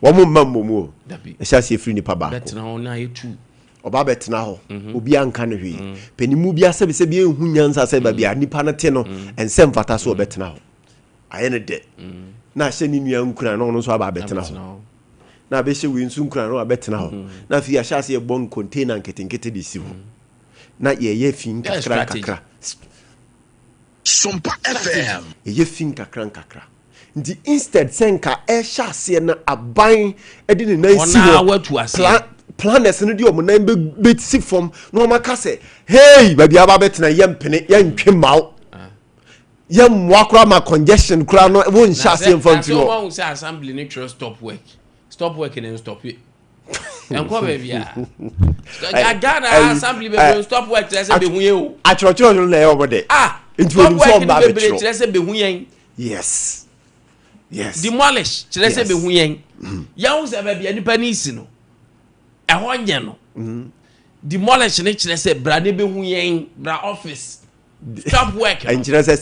S4: wo mo mammo o e sha se free nipa ba ko
S1: betena ho na yetu
S4: oba betena ho obi anka ne hwe penimu bia se bi enhu nyansa se ba bia nipa na te no ensem fata so betena ho aye ne de na hye ni nua nkura no so aba betena ho na be hye wi nsu nkura no abetena ho na fi ya sha se bon container nketenkete de si ho na ye fin kakra kakra
S2: Sompa FM
S4: ye fin kakra ndi instead senka e sha se na aban e de ne nan si ho planners no di o mo nan be si form no maka say hey ba bia ba betena ye mpene ye ntwe mawo ye mwakra ma congestion kura no won sha se mfanti no
S1: so one say assembly need to stop work and stop it enko be bia Ghana assembly be stop work tell say be hu ye o
S4: achrochro no na e obode
S1: into
S4: onim so ba be
S1: tell say be hu yen
S4: yes
S1: demolish tell say be hu yen ya hu say be bia nipa ni si no e ho nye no demolish ne tell say bra ne be hu yen bra office stop work
S4: and say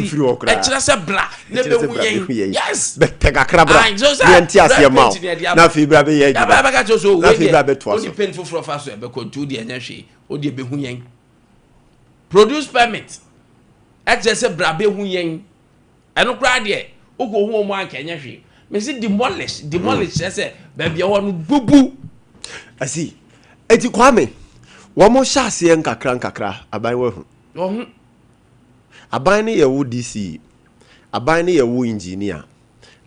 S4: free work
S1: and say bra ne be hu yen yes
S4: be pegakra bra yenti asie ma na fi bra be ye
S1: ya ba ka so
S4: na fi bra be to
S1: so painful for faso e be control de anya hwe o de be hu yen produce permit e say bra be hu yen eno kra de o go hu o mo anka anya hwe me say demolish say ba bia ho no bubu
S4: asi eti Kwame wo mo sha ase nkakra aban wa hu aban ne ye wo DC aban ne ye wo engineer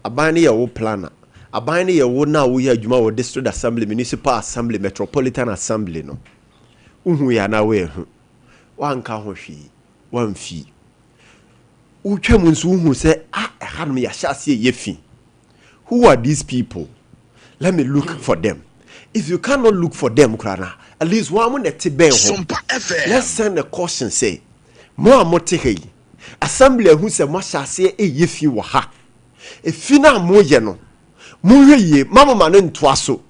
S4: aban ne ye wo planner aban ne ye wo na wo ye adwuma wo district assembly municipal assembly metropolitan assembly no uhu ya na we hu wanka ho hwi wamfi utwam nso uhu se hanum ya sha ase ye fi. Who are these people? Let me look for them. If you cannot look for them, Krana, at least one more net let's send a caution say, more motehe. Assembly who say, Masha say, ye fi waha. If you na mo yeno, ye, Mamma Manon twaso.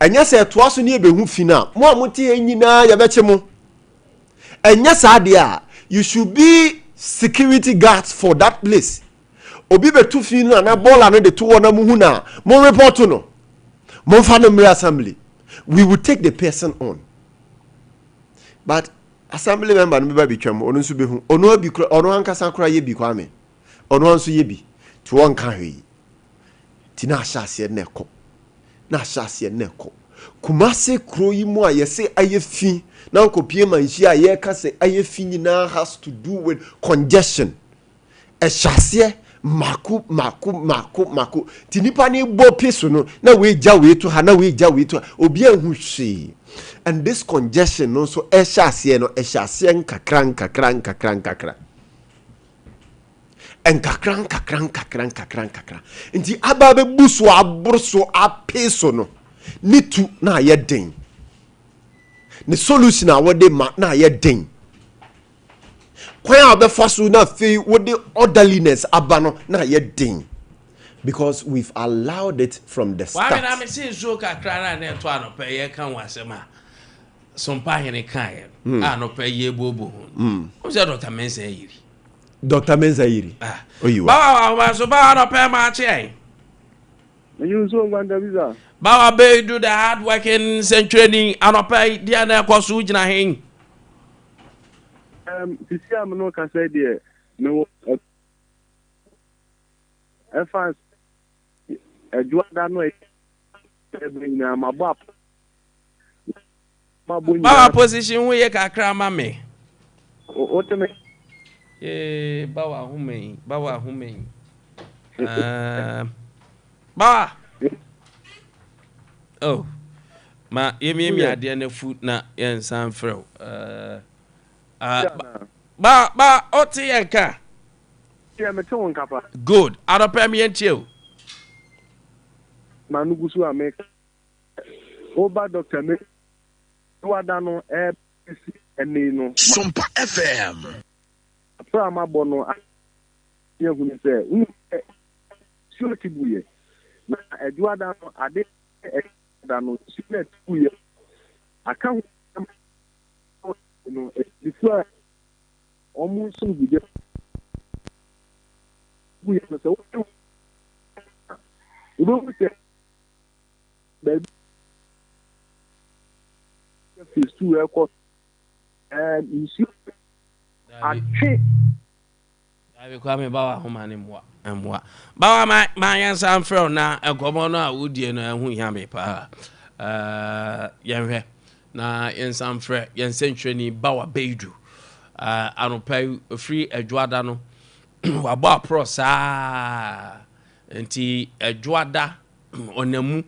S4: And yes, a twaso near be who fina, more mote yina yabechemo. And yes, Adia, you should be security guards for that place. Obi be tu fina na bola no de tu wona muhuna. Mo report no. Mo fa no assembly. We will take the person on. But assembly member no be twam ono nso be hu ono abi ono ankasa kra ye bi Kwame ono nso ye bi to won ka hwe ti na ahase na ekọ na ahase na ekọ Kumase kro yi mu a yese ayefi na nkopie manhyi a ye ka se ayefi nyina has to do with congestion ehase maku ti nipa ni bo peso no na we gya we to ha na we gya we to obi ahu hwe. And this congestion also ehase no ehase nkakra nkakra nti aba be buso aborso apeso no nitu na ye den ne solution a wode ma na ye den kwan abe faso na fe wode orderliness abano na ye den because we've allowed it from the start.
S1: Why am I saying so kakra na to anope ye kan wasema Sompa hene kan anope ye bobo o se Dr. Mensa yiri
S4: Dr. Mensa yiri oyiwa
S1: ba so ba anope ma che
S5: You so Nkwantabisa.
S1: Bawa be do the hard working training anopai dia na kwaso gina hen.
S5: Sisi am no ka say there. No fans Juada no na mabap.
S1: Bawa position we ye kakra ma me.
S5: O teme.
S1: Bawa hume. Bawa. Oh. Ma yemi ade na food na yen san frɛ. Ba oti yenka.
S5: Yeah, me tell kapa.
S1: Good. Adopa me yentie.
S5: Manugusu ame. Oba doctor me. Juada no eni no.
S2: Sompa FM.
S5: So am abono. Ye hu ni say. Sure tibuye. Na Juada no ade no sure tibuye. Aka no before almost some video we have so you know say baby face to record and you see I
S1: Kwame Bawa homa ne mwa Bawa ma yansa amfrɛ na agomo no a wodie no ehu hia me pa yenhwɛ na yansa amfrɛ yensentwani Bawa Beidu anopai free Juada no wabɔ apro saa enti Juada onamu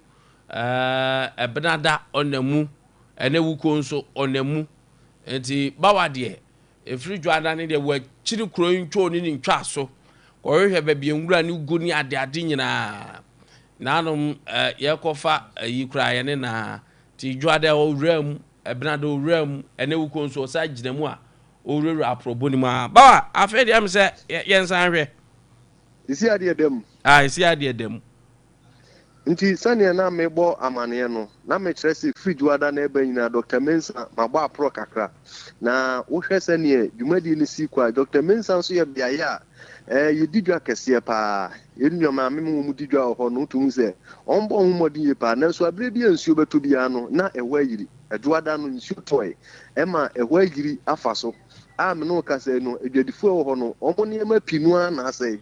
S1: ebenada onamu ene wuko nso onamu enti Bawa de free Juada ne de wa chiri kuro ntwo ni ntwa so ko hwehwe ba bi enwura ne ugo ni ade nyina nanom yekofa yi kura ye ne na ti Juada owram ebenada owram ene wuko nso sa ginamu a owreru aprobo ni ma Bawa afa de am se yensan hwe
S5: isi ade dem
S1: isi ade dem
S5: nti sane na mebo amane no na me kyerɛ se free Juada na eba nyina Dr. Mensa mabɔ apro kakra na wo hwɛ sane dwumadi ni si kwa Dr. Mensa nso yɛ biaye a ye didwa kɛseɛ pa enua ma me mu didwa hɔ no tum sɛ ɔmbɔ homɔden ye pa nanso abere bi nsuo beto bia no na ɛwɔ ayiri Juada no nsuo toy ɛma ɛwɔ ayiri afa so me no ka sɛ no edwadifo wɔ hɔ no ɔmo nneɛma pinua na asɛ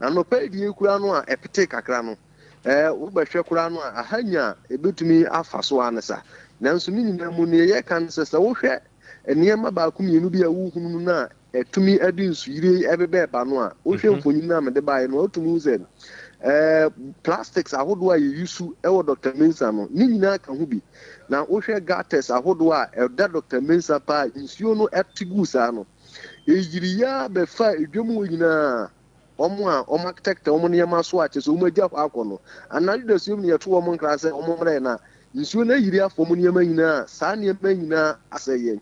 S5: anɔpa die kura no a ɛpete kakra no wo bɛhwɛ kura no a ahanya ebetumi afa so anesa nanso ne nyina mu ne yɛ kan sɛ wo hwɛ nneɛma baako mienu bi a wo hunu na etumi adi nsuyire ebebe ba no a wo hwɛ mfonyin na me de bae no otumi sɛ plastics ahodo a yeyisu ɛwɔ Dr. Mensa no ne nyina ka ho bi na wo hwɛ gates ahodo a ɛda Dr. Mensa pa nsuo no ɛtigu saa no eyiriya bɛfa edwom nyina omo architect omo nneɛma so a kyɛ so omo agya hɔ akɔ no anadwo da suom ne yɛto omo nkra sɛ omo mmerɛ na nsuo na yiri afɔ omo nneɛma nyina saa nneɛma nyina asɛyɛ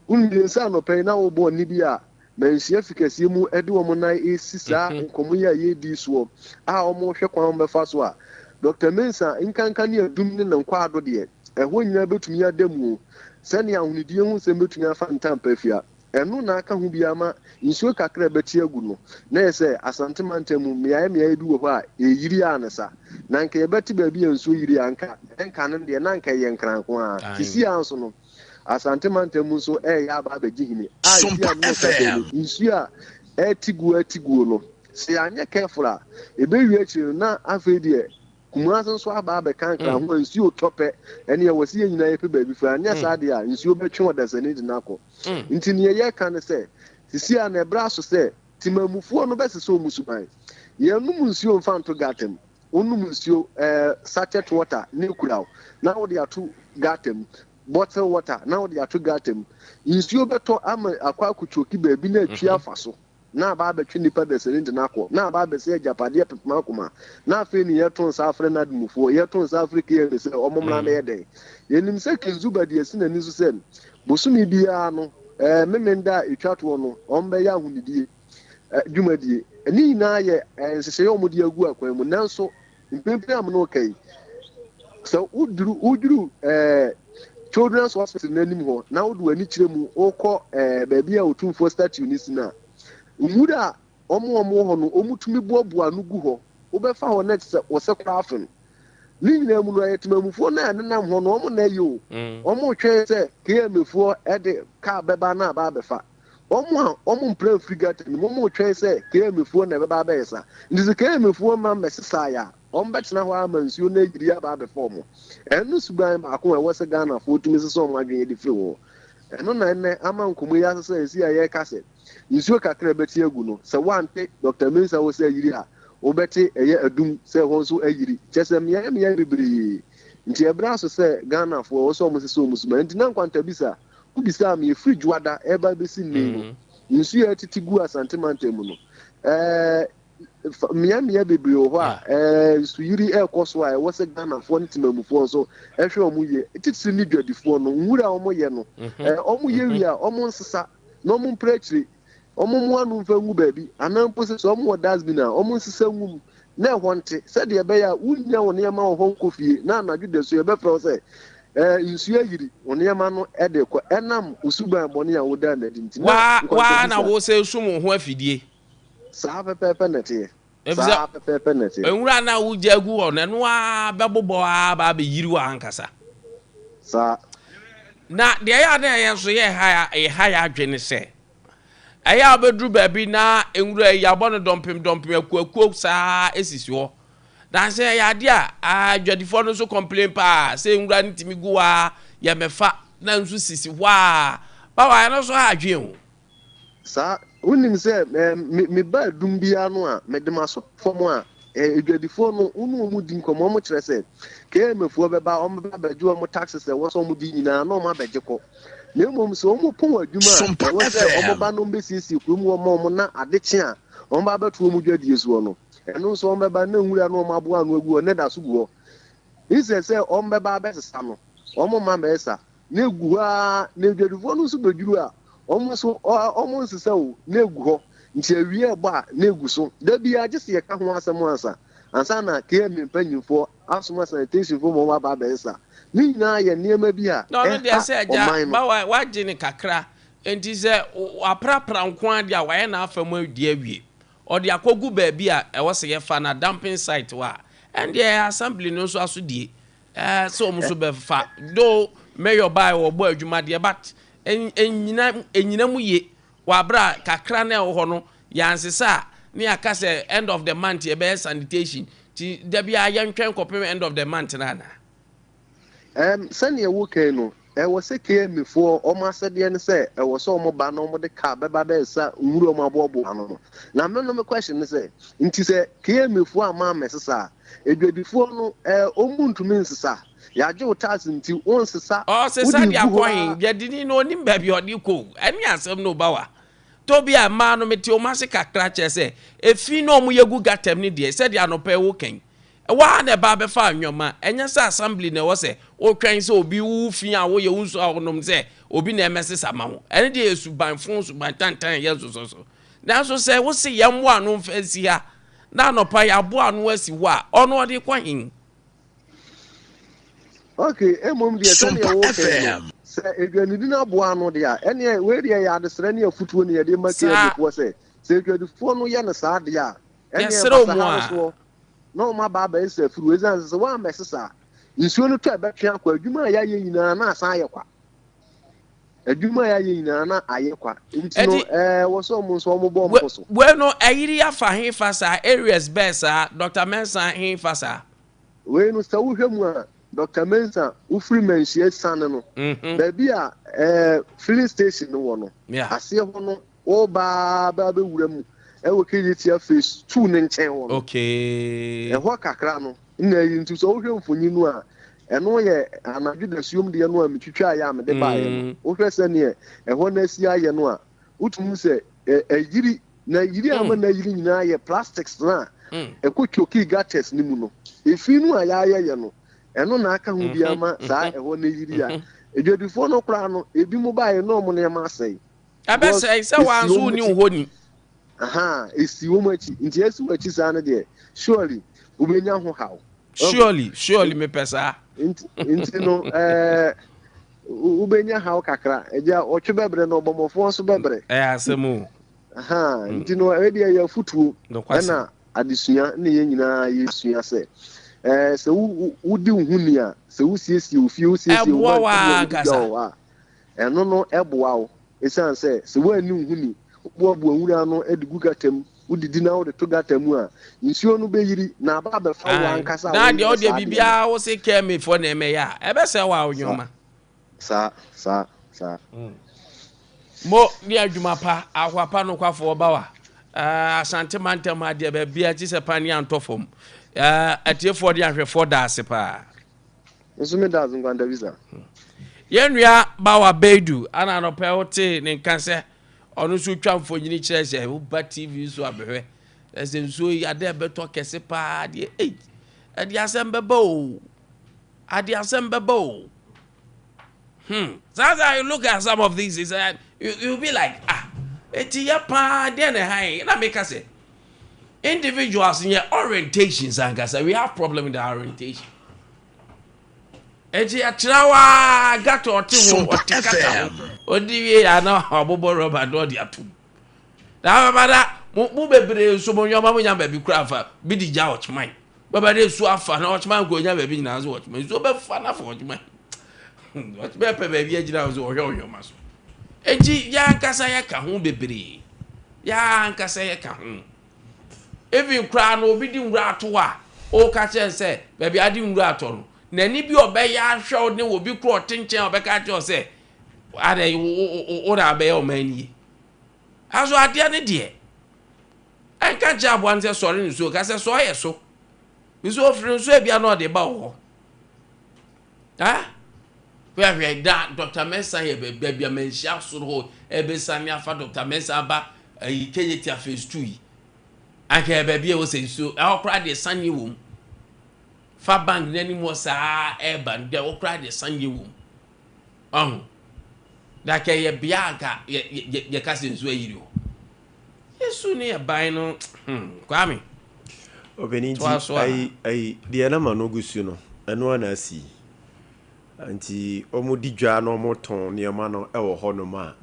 S5: unyensa no pɛn na wo bɔ ni bi a manhyia fikɛsie mu ɛde omo na esi saa nkomo ya yɛdi so a omo hwɛ kwan bɛfa so a Dr. Mensa nkanka ne adum ne nkwa ado de ɛhɔ nyina betumi adamu sɛnea ahunidie hu sɛ betumi afa ntampafia enu na aka hu biama nsuo kakra beti agu no na yese asante mantemu miaye bi wo ho a eyiri anesa na nka ye beti ba bi nsuo yiri anka enka no de na nka ye nkranko a kisi anso no asante mantemu so ya ba bagihini nsuo a etigu no se anye careful a ebewi akiri na afa de kumase so aba kan kra ho nsuo tope ene ye wasi nyina ye pe ba bi fa anya sa de a nsuo betwe odasani de nako nti ne ye kan sɛ sisi a na ebra so sɛ timamufuo no bɛsɛ so musuban ye num nsuo mfanto gatem onum nsuo sachet water ne kuraw na wo de ato gatem bottle water na wo de ato gatem nsuo beto ama akwa akuchoki ba bi na atwi afa so na ba betwe nipa desere de nako na ba be se japade pepma kuma na afi ni ye ton sa afre na dumufuo ye ton sa afrika ye se omomra na ye den ye nim se kenzuba de esi na ni so se bosumi bia no memenda etwato no ombe ya hunidie dwumadie ni na ye nsese omudi agu akwan mu nanso mpempe am no kai so uduru children's hospital nanim ho na wodu ani kire mu okọ baabi a otumfo statue ni sina umura omo ho no omutumi boaboa no gu ho obefa ho next wo se krafin ni nyina mu no ayetemamufuo na nenam ho no omo na yo omo hwe se KMFo ede ka beba na ba befa omo mpre frigate ni omo hwe se KMFo na beba besa ndize KMFo ma mesesa ya omo betena ho amansuo na yiri ya ba befa omo enu suban ba ko e wose Ghana fo tumi se so omo adwen di free wo eno na ene ama nkomu ya sesa esi aye kase nsuo kakra beti agu no se wante Dr. Mensa wo se yiri ha obeti eye adum se ho so ayiri chese miya bibiri nti ebra so se Ghana fo wo so mo se so musuma nti na Nkwantabisa kubisa me free juada eba besi nemu nsu ya titigu asante mantem no miya bibiri ho a suyiri ekoso a wo se Ghana fo ntimamufo so ehwe omuye titisi ni dwadifo no nwura omoye no omoye wi a omo nsesa no mo mprechiri omumu anu mfa ngu baabi anampo se so omu dasbin a omu nsesa ngum na ehonte se de be ya wunya won yema wo honkofie na anadwu de so ye be fro se nsu ayiri won yema no ede ko enam usuban bone a woda na dinti
S1: wa na wo se sum ho afidie
S5: sa pepe nete sa pepe nete
S1: enwura na wo jagu ho na no a bebobo a ba be yiri wa hankasa
S5: sa
S1: na de ya na ye so ye ha ya adwene se aya abedru baabi na enwura ya bono dompem akuakuo saa esisi ho dan se ya de a adwadifo no so complain pa se enwura ntimi guwa ya mefa na nsu sisi ho a ba wa no so ha adwen ho
S5: sa unim se me ba dum bia no a me de maso fomo a adwadifo no unu mu di nkomo mo kire se KMFo beba o me ba baju mo taxes e wo so mo di nyina na o ma beje ko na mom so omo pon adwuma wo se omo ba no mbesisi kurum omo na adeche a omo ba betu omo dwadie so no eno so omo ba na nwura no omo abo anu agu ne da so guo ise se omo ba besesa no omo ma besa na egu ha na dwadifo no so beduru a omo so omo nsesa o na egu ho nti awie egbo a na egu so da bia gese ye ka ho asem ansa na KM mpanyimfo asoma sanitation fo mo ba besa ni na ye niema bi a
S1: no dey say aja ba wa gini kakra enti se aprapra nkwan dia wa ye na afamu adi awie o de akogu ba bi a e wo se ye fa na dumping site wa and the assembly no so aso die so mo so be fa do mayor buy wo bo adwuma de but enyina mu ye wa bra kakra na e ho no yansesa ni aka se end of the month e be sanitation ti da bia ye ntwen kopem end of the month na na
S5: sani ewo kan no wo se KMFo o ma sede ne se wo so mo ba no mo de ka beba be sa nwuro mo abobo ano na me no me question ne se nti se KMFo ama mesesa edwadifo no o muntumi nsesa ya je utas nti on nsesa
S1: o se sa dia coin dia dini no nim ba bi odi ko ani asem no bawa tobi ama no meti o ma se kakra che se efi no mo yegu gatem ni de se dia no pe wo kan wa na ba be fa anwoma enya se assembly na wo se o twen se obi wu fi a wo ye unsu a wonom se obi na emesesa ma ho ene de esuban fon suban tantan ye so na so se wo se ye mo anu mfansi ha na no pa ya bo anu asi ho a ono ode kwahin
S5: okay emom de se ne wo FM se edwanidi na bo anu de a ene we de ya de sere ne afutuo ne ye de makere se edwadifo no ye ne sa de a ene so no ma baba ese furu ezan se wa mesesa nsuo no to ebetwe akwa adwuma ya ye nyina na asan aye kwa adwuma ya ye nyina na aye kwa nti no wo so mo so mo bo mo so
S1: bueno ayiri afa he fasa areas besa Dr. Mensa he fasa
S5: we no sa wo hwemu a Dr. Mensa wo free menshie san no ba bi a filling station no wo no ase ho no o ba be wura mu ewo kejitia face 2 ne nchen wo
S1: okay
S5: ho kakra no na yi ntu so wo hwe mfonyi no a eno ye anadwo da suom de no a metwitwa ya me de ba ye no wo hwe se ne ho na si aye no a utum se yiri na yiri ama na yiri nyina ye plastics na ekotwoki gates ni mu no efi no a ya ye no eno na aka hu bi ama saa ho na yiri a edwadifo no kra no ebi mu ba ye no mo ne ma asai
S1: abese se wanzu ni honi
S5: aha esi wo machi nti esi wachi sa na de surely ubenya ho hawo
S1: surely me pesa
S5: nti no ubenya hawo kakra eja otwebebre no bomofo so bebre
S1: asemu
S5: aha nti no e de ya futuo na adesua na ye nyina ye sua se sɛ wodi nhuni a sɛ wosiesie ofie wosiesie wo ɛno no ɛboa wo ɛsiane sɛ sɛ woani nhuni boaboa nwura no adi gu gata mu wodidi na wode to gata mu a nsuo no bɛyiri na aba bɛfa wo ankasa
S1: na deɛ wode biribiara wo se kɛmefoɔ na ɛmɛyɛ a ɛbɛsɛ wo a wonyɔma
S5: saa
S1: mo ne adwuma pa ahwapa no kwafoɔ ba wa asante mantam adeɛ baabia gye sɛ pa ne antɔ fam atiefoɔ de ahwɛfoɔ da ase paa
S5: nso me da Nkwantabisa
S1: yɛnnua ba wa beidu ana anɔpɛ wote ne nka sɛ ɔno nso twa mfonyini kyerɛ sɛ woba tv so abɛhwɛ ɛsɛ nsuo yi ade ɛbɛtɔ kɛse paa deɛ ade asɛm bɛba o Sometimes you look at some of these, you'll be like, it's your part, then I make us say, individuals in your orientations, and we have problem with the orientation. It's your trawa, got to
S2: Sompa FM.
S1: Odi I know how Bobo Robert do the two. Now, about Mube, so when your mamma baby craft, be the judge mine. But by this, so far, no watchman go, never be as watchman, so be fun for watchman. What better baby was or your master. Eji ya nkasa ya ka ho bebre. Ya nkasa ya ka ho. Even cry no obi di nwura to a o ka chen say baby adi nwura to no. Na ni bi obeya hwe ne obi kro tenchen obeka che o say ade o da be o mani. Aso ade ne de. Enka ja bo anse sori nso ka say so ye so. Biso ofri nso e bia no de ba wo. Ha? Where that Dr. Mensa here, baby, a man shall so Ebesania for Dr. Mensa ba a Kenya face 2. I can baby was saying so. I'll cry the sunny womb. Far bank any more, sir, Eban, they will cry the sunny womb. That can ye Bianca, your cousins where you. Yes, soon near Bino. Kwame.
S4: Obeniti, I, the enema no gusuno, and one I see. Anti omo di dwa no mo ton niema no e wo ho no ma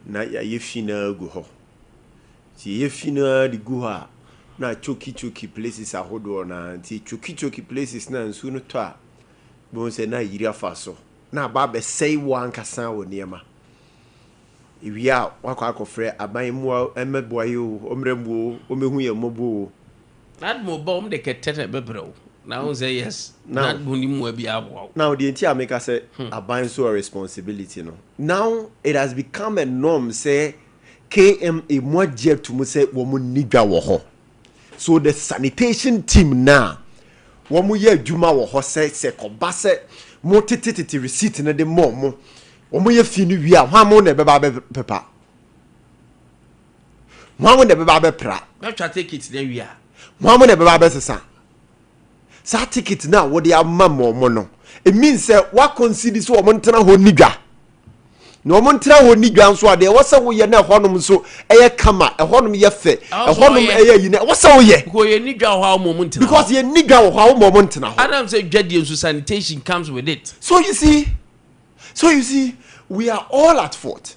S4: na ya ye fina gu ho ti ye fina di gu ha na choki places ahodo na anti choki places na nsu no to a bo se na yiri afa so na ba be sei wan kasa wo niema iwia wakọ akofre aban mu emeboye o omrembu o mehu ye mobo
S1: nad mo bom de ketete bebro. Now say yes. Now
S4: the entire make us say aban so a responsibility no. Now it has become a norm say KMA more jet to me say womu nidwa wo ho. So the sanitation team now womu ye adwuma wo ho say koba say mo tititi receipt na de mo womu ye fi no wi a hwa mo na beba be pepa. Hwa mo na beba be pra.
S1: Na twa take it then wi a.
S4: Hwa mo na beba be sesa. Sa ticket now what they have mammo no. It means what consider so montana ho nidwa. No montana ho nidwa so ade wasa wo ye na honom so eye kama e honom ye fe. E honom eye yina wasa wo ye.
S1: Go ye nidwa ho mo montana.
S4: Because ye nidwa ho mo montana.
S1: Adam say dwade so sanitation comes with it.
S4: So you see we are all at fault.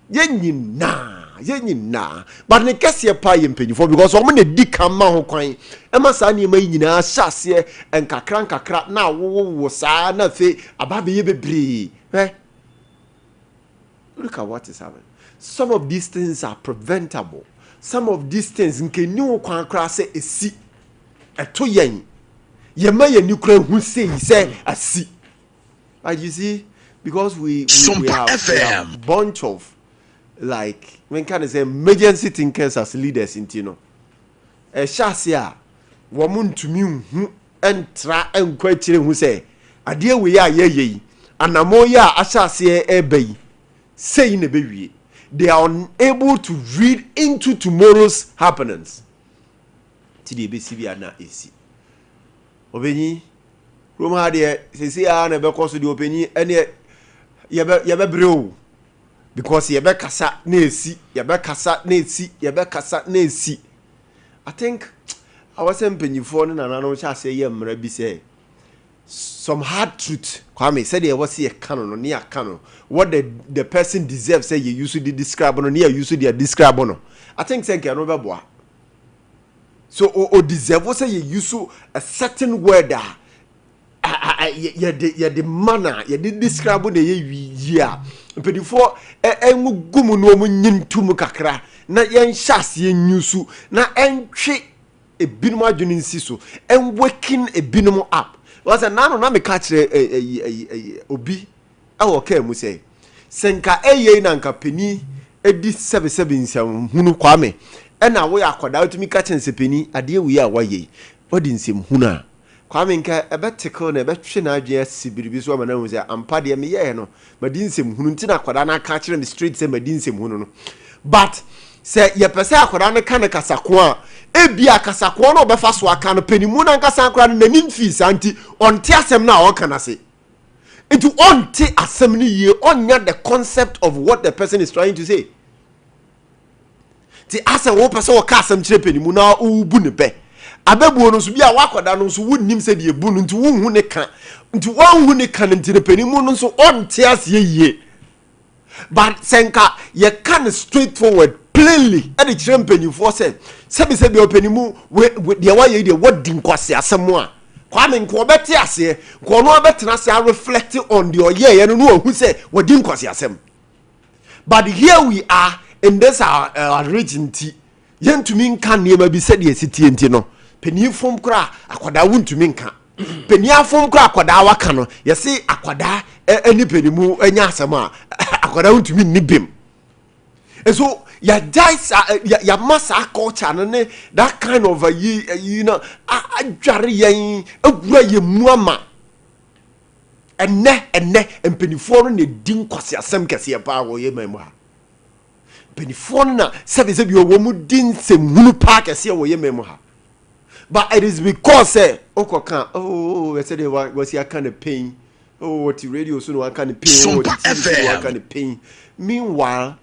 S4: Ye nyina but ne kese pa ye mpanyifo because omo na di kama ho kwan e ma sa ne ma nyina hyase enkakra na wo sa na fe ababe ye bebre look at what is happening. Some of these things are preventable. Some of these things nkeni wo kwan kra se esi eto yen ye ma ye nikra hu sei asi. But you see because we have a bunch of like when can I say emergency thinkers as leaders in Tino. A shasia woman to me entra enquire who say, a dear we are ye, and a moya ashasia ebay, saying a baby. They are unable to read into tomorrow's happenings. TDBCB are not easy. Obeni, Roma dear, say, I never cause the opinion, and yet, yabba bro. Because ye be kasa na esi. I think I was mpanyifo no nana cha say ye mra bi say some hard truth. Kwame said there was here canon no near canon. What the person deserves say you usually describe no near usually describe no. I think say can over boa. So o deserve say you use a certain word the manner you did describe the year before engu gumu no mu nyintum kakra na yen hyase yen yusu na entwe ebinum adwene nsi so en waking ebinum up was a nano na me ka kire obi awo ka mu say senka eye na nka pani edi 77 nsam hunu Kwame ena wo yakoda otumi ka chense pani ade wi a waye odi nsem hunu a Kwame nka ebetiko na ebetwe na adwe asibiribi so amana hu say ampa de me ye no madi nsem hunu nti na akoda na ka kire me straight say madi nsem hunu no but say ye pese akoda na ka kasako a ebia kasako na obefa so aka no panimu na nkasa akora na nanim fees anti onte asem na o kana say into onte asem ni ye onya the concept of what the person is trying to say ti asa wo pese wo ka asem kire panimu na ubu ne be abebuo no so bia wakoda no so wonnim se de ebu no nti wonhu ne ka nti wonhu ne ka nti ne panimu no so onte ase ye but senka ye can straightforward plainly and the champion for say sebi openimu with the way you what din kwase asem a Kwame nko beti ase nko no betena se reflect on the oye no no hu say what din kwase asem but here we are in this our region ti yentumi nka niema bi se de sitie nti no penifom kra akwada wuntumi nka peniafom kra akwada waka no yesi akwada ani penimu anya asem a akwada wuntumi nibim so ya dice ya massa culture no that kind of you know adware yen agura ye muama enne empenifo no ne din kwase asem kese pa wo ye memu ha penifo no na sebe bi wo mu din semhunu pa kese wo ye memu ha but it is because okoka we said was ya kind of pain what radio so no one kind of pain
S2: Sompa FM
S4: kind of pain meanwhile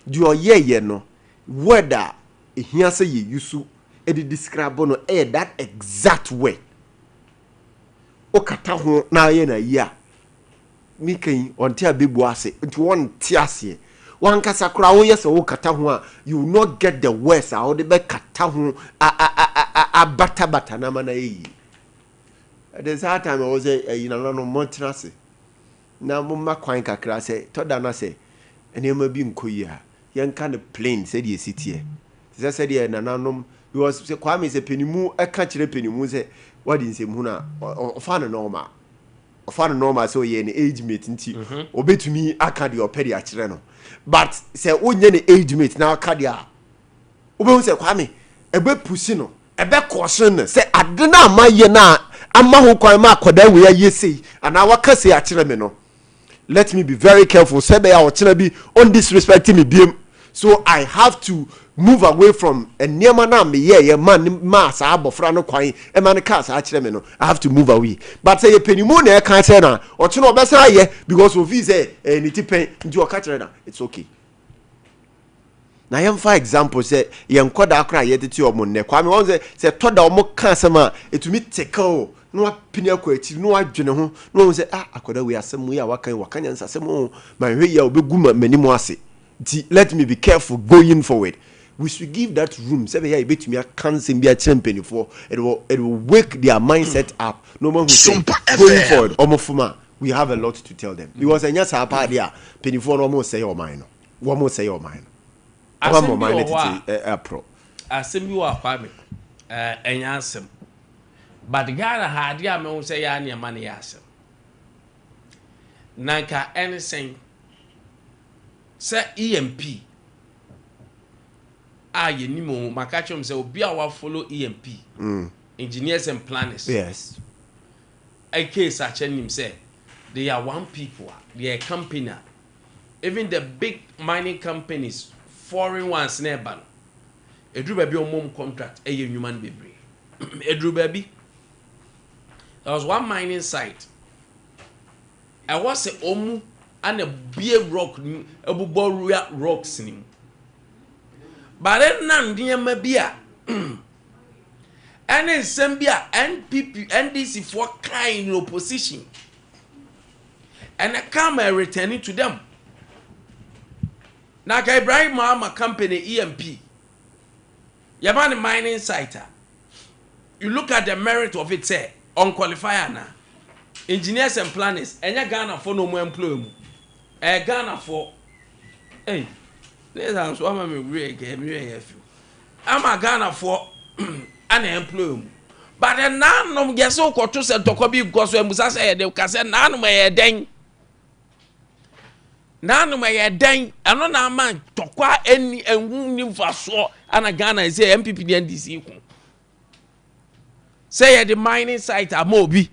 S4: do ye no whether here say you yusu e describe no that exact way o kata ho na ye na ya mi kan on tia bebu ase nti won tia ase wan kasa kura wo yes o kata ho a you will not get the words how de be kata ho a bata na mana yi there's that time I was you know no montrase na mo makwan kakra say to da na say enema bi nkoyi ha yan kind of plain said ye sitie they said ye nananom because say Kwame say penimu e ka kire penimu say what in nsem hu na ofa no normal so ye ne age mate nti obetumi aka de opedi a kire no but say onye ne age mate na aka de a obehu say Kwame ebe pusi no ebe caution no say ade na amaye na ama ho kwan ma akoda we ye sei ana waka say a kire me no let me be very careful say be ya kire bi on disrespecting me biem so I have to move away from enema na me ye man ma sa abofra no kwan e man ka sa kire me no I have to move away but say ye penimu na e kan say na o che no obesa ye because of he say ni tipen nti o ka kire na it's okay na yem for example say ye nkoda akra ye tete o mo ne Kwame won say toda o mo ka sama etumi tekao no apini akwa ati no adwene ho no say akoda we asem ya wakanya nsasem ma hwe ya obegu manimu ase let me be careful going forward. We should give that room. Say yeah, betumi akansem bia champion for it will wake their mindset up. No one who say going forward. Omofuma, we have a lot to tell them because enya sa pa dia penifo no almost say your mind. We almost say your mind. One more mind pro.
S1: Asem bi wa Kwame enya asem. But Ghana had ya me say ya ne ma ne asem. Nanka anything say EMP ye nimo makachom say obi a wa follow EMP engineers and planners
S4: yes
S1: a case him say they are one people they are company even the big mining companies foreign ones nearby edru baby on contract human bebre edru baby there was one mining site I was a omu and a beer rock a buboria rocks in but then none dear mabia and then Sambia NPP NDC for kind opposition and I come returning to them. Now Ibrahim Mama company EMP Yaman mining site you look at the merit of it, say, unqualified now. Engineers and planners, and you're Ghana for no more employment. Ghana for, hey, this is what I'm really I'm a Ghana for unemployment. But then none of get so called to say to Kobe because when Musa said they can say none may a dang. None may a dang, and on a man to quite any and wound for so and a Ghana is a MPP NDC. Say at the mining site a Mobi.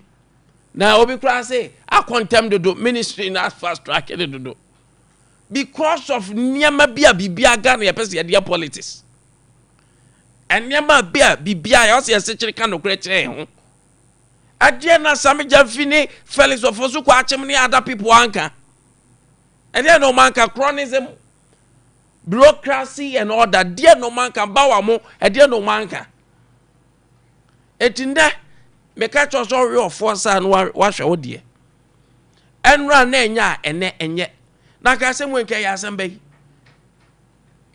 S1: Now Obi Cross say I contempt the ministry not fast track it to do. Because of Nyama Bia Ghana ya politics. And Nyama Bia also a such a kind of great thing. Adiana Sami Jafini, Felix of Fosuku, Achimini, other people anchor. And then no man can chronism, bureaucracy, and all that. Dear no man can bow more, and dear no man can. Et in that, me catch us all your force and wash your dear. And run and yet. Naka same way Kayasambe.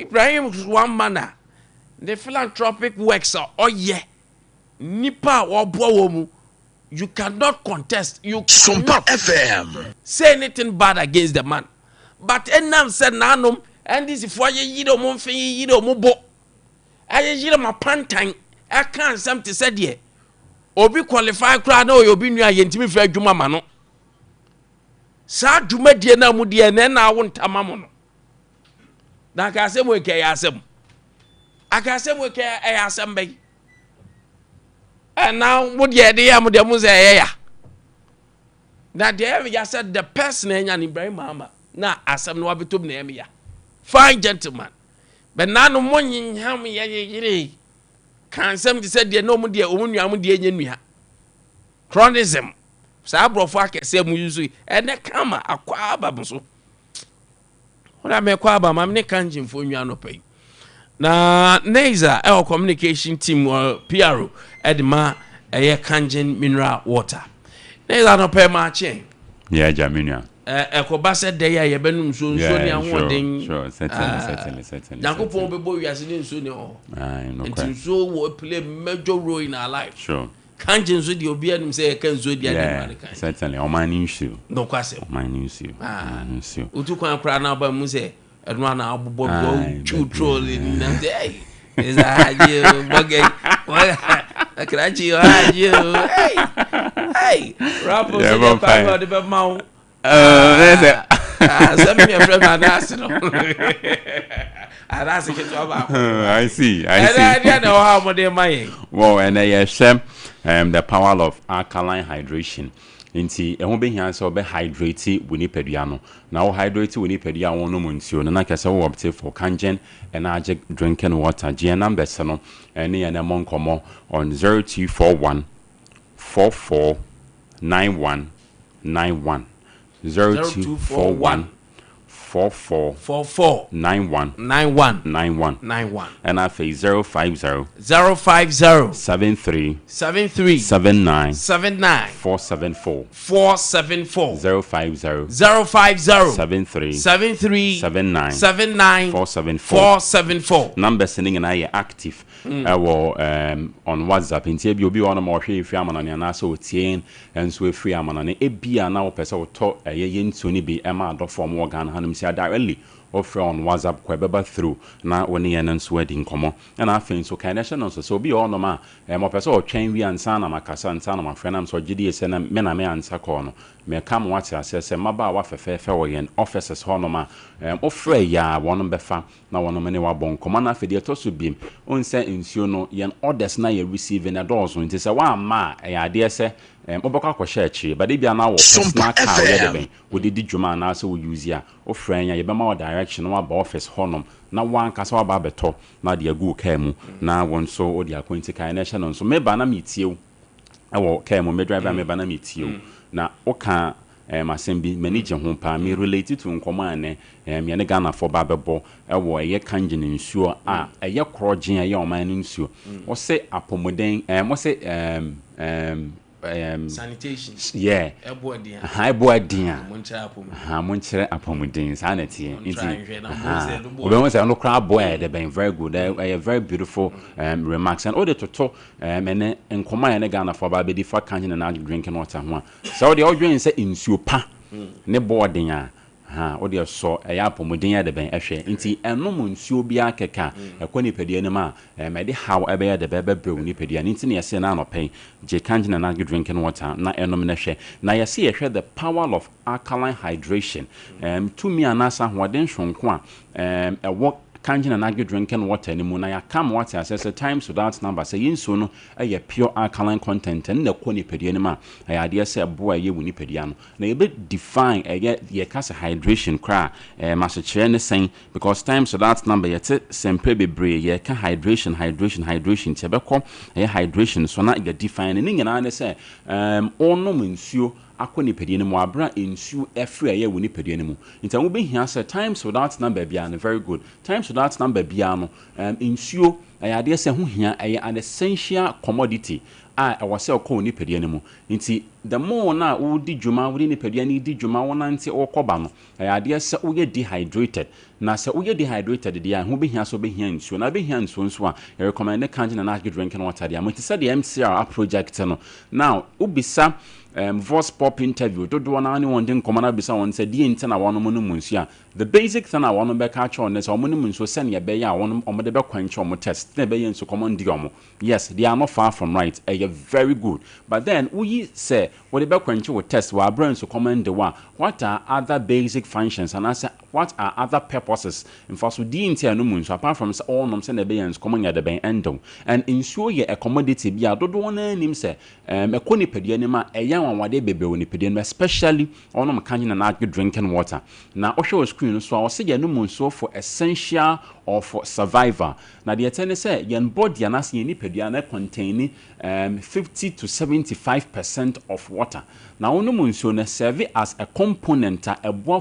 S1: Ibrahim was one manner. The philanthropic works are oh yeah. Nipa or Bowomu. You cannot contest. You
S2: Sompa FM.
S1: Say anything bad against the man. But Enam said Nanum, and this is for ye yido monfi yido mubo. I yido my pantine. I can't something said ye. Obi qualify crowd no you be near yentimi for Juma mano. Sa Juma dia na mu dia na won tamamono. Na ka se mo ke ya asem. Aka se mo ke e asem be. And now mo dia de ya mo de mo say ya. Na there we said the person enya Ibrahim Mama na asem no abetom na emi ya. Fine gentleman. But now no mo nyam ye can some said there no mo dia omunua mo dia nyanua. Chronism. Sa brofo akese mu yuzu e na kama akwa aba so. Ora me kwa aba ma me kan jimfo nua no pai. Na Neza our communication team PRO edma kanjen mineral water. Neza no pay ma chen.
S6: Yeah, Jaminua.
S1: Ekoba said dey ya benum so ni ahoden.
S6: Sure, certainly.
S1: Yakopon be bo wiase ni so ni ho.
S6: No
S1: question. So we play major role in our life.
S6: Sure.
S1: Kanjen so di obi anum say kan so di
S6: animal kan. Certainly. O man issue.
S1: No kwase.
S6: O man issue.
S1: Utu kwan kra na ba mu say edwa na abobo go chu trolling na say is you bugay. Akrachi you. Hey. Rapo the power the mouth. Send me a friend and ask
S6: I see.
S1: I don't know how much they're buying.
S6: Well, and I the power of alkaline hydration. Inti e ho be hia so be hydrate woni peduano na wo hydrate woni pedua won no munsuo na kase wo opte for kangen and age drinking water gn number se no ene ene mon komo on 0241 449191 0241 449191 and I face 050 73 79 474 050 73 79 474 number sending and I active on WhatsApp in TB obi on more if you amana na so tien and so free amana e bia na person to ye ntoni bi e ma do form organ hanum sia directly offer on WhatsApp kwebeba through na woni ye nan so adi nkomo na afin so kind nation so bi on ma mo person o twen wi ansa na makasa ansa na mafrena so gidi ese na me na me ansa ko no me kam wate asese maba wa fefefe wo yen offices ho no ma offer ya wono befa na wono me ne wa bon nkomo na afedi to so bim onse nsuo no yen orders na ye receive na doors nti se wa ma ya de ese obaka ko share but bia na wo personal car we de ben wo di dwuma na so wo use ya offer ya ye be ma direction wa ba office honom na wan kasa wa ba beto na de agu ka mu na won so o de akwenti kan na no so me ba na metie wo ka mu me driver me ba na metie na o ka masembi manage ho pa me related to nkomo ane me ne Ghana for ba bebo wo eye kanjin nsuo a eye krogen eye o man nsuo o se apomoden mo se
S1: sanitation
S6: yeah high board dia monchire apomudin sanity we want say no crab boy they been very good they very beautiful remarks and all the toto ene nkoma ene Ghana for ba be di fa kanyin na drinking water ho so the odwen say insuo pa ne boarding o de so ya apomudin ya de ben ehwe nti enom nsuo bia keka ekoni pedie ne ma me de how ebe ya de be brew ni pedie nti ne yese na no pen je kanjina na drinking water na enom na hwe na yese ye hwe the power of alkaline hydration to me anasa hoden hwonko a ewo kanjina na drinking water ni mu na ya kam water assess times without number say yinso no ye pure alkaline content and na koni pedie ne ma ya de say boa ye wuni pedie no na ye be define ye kasa hydration kra maso kire ne sen because times without number ye te sempe bebre ye ka hydration te be ko ye hydration so na ye define ni nyina ne say onom nsuo akoni pedie ne mu abra nsuo efre ye wuni pedie ne mu nta wo be hia say times without number bia no very good times without number bia no nsuo ayade say ho hia an essential commodity a wase ko ni pedie ne mu nti the more na wo di djuma wo ni pedie ne di djuma wo nanti wo koba no ayade say wo ye dehydrated na say wo ye dehydrated dia ho be hia so be hia nsuo na be hia nsuo nso a I recommend kanjina na drinking water dia mo ti say the MCR project no now ubisa voice pop interview do na ani won den komana bisa won say die nti na wono mo no munsu the basic thing I wono be catch on this omo no munsu se ne be ya wono omo de be kwanche omo test na be yen so common di omo yes they are not far from right very good but then we say what de be kwanche wo test wa brain so common the one what are other basic functions and I say what are other purposes in fact so die nti no munsu apart from say all nom say na be yen so common ya de ben endom and ensure ye a commodity bia do na nim say ekoni pedie ne ma wade bebe woni pedie especially onom kanyin na drinking water na ohwe screen so I say no munso for essential or for survivor na the etene say yen body anas yen ni pedie na contain 50 to 75% of water na onom munso na serve as a component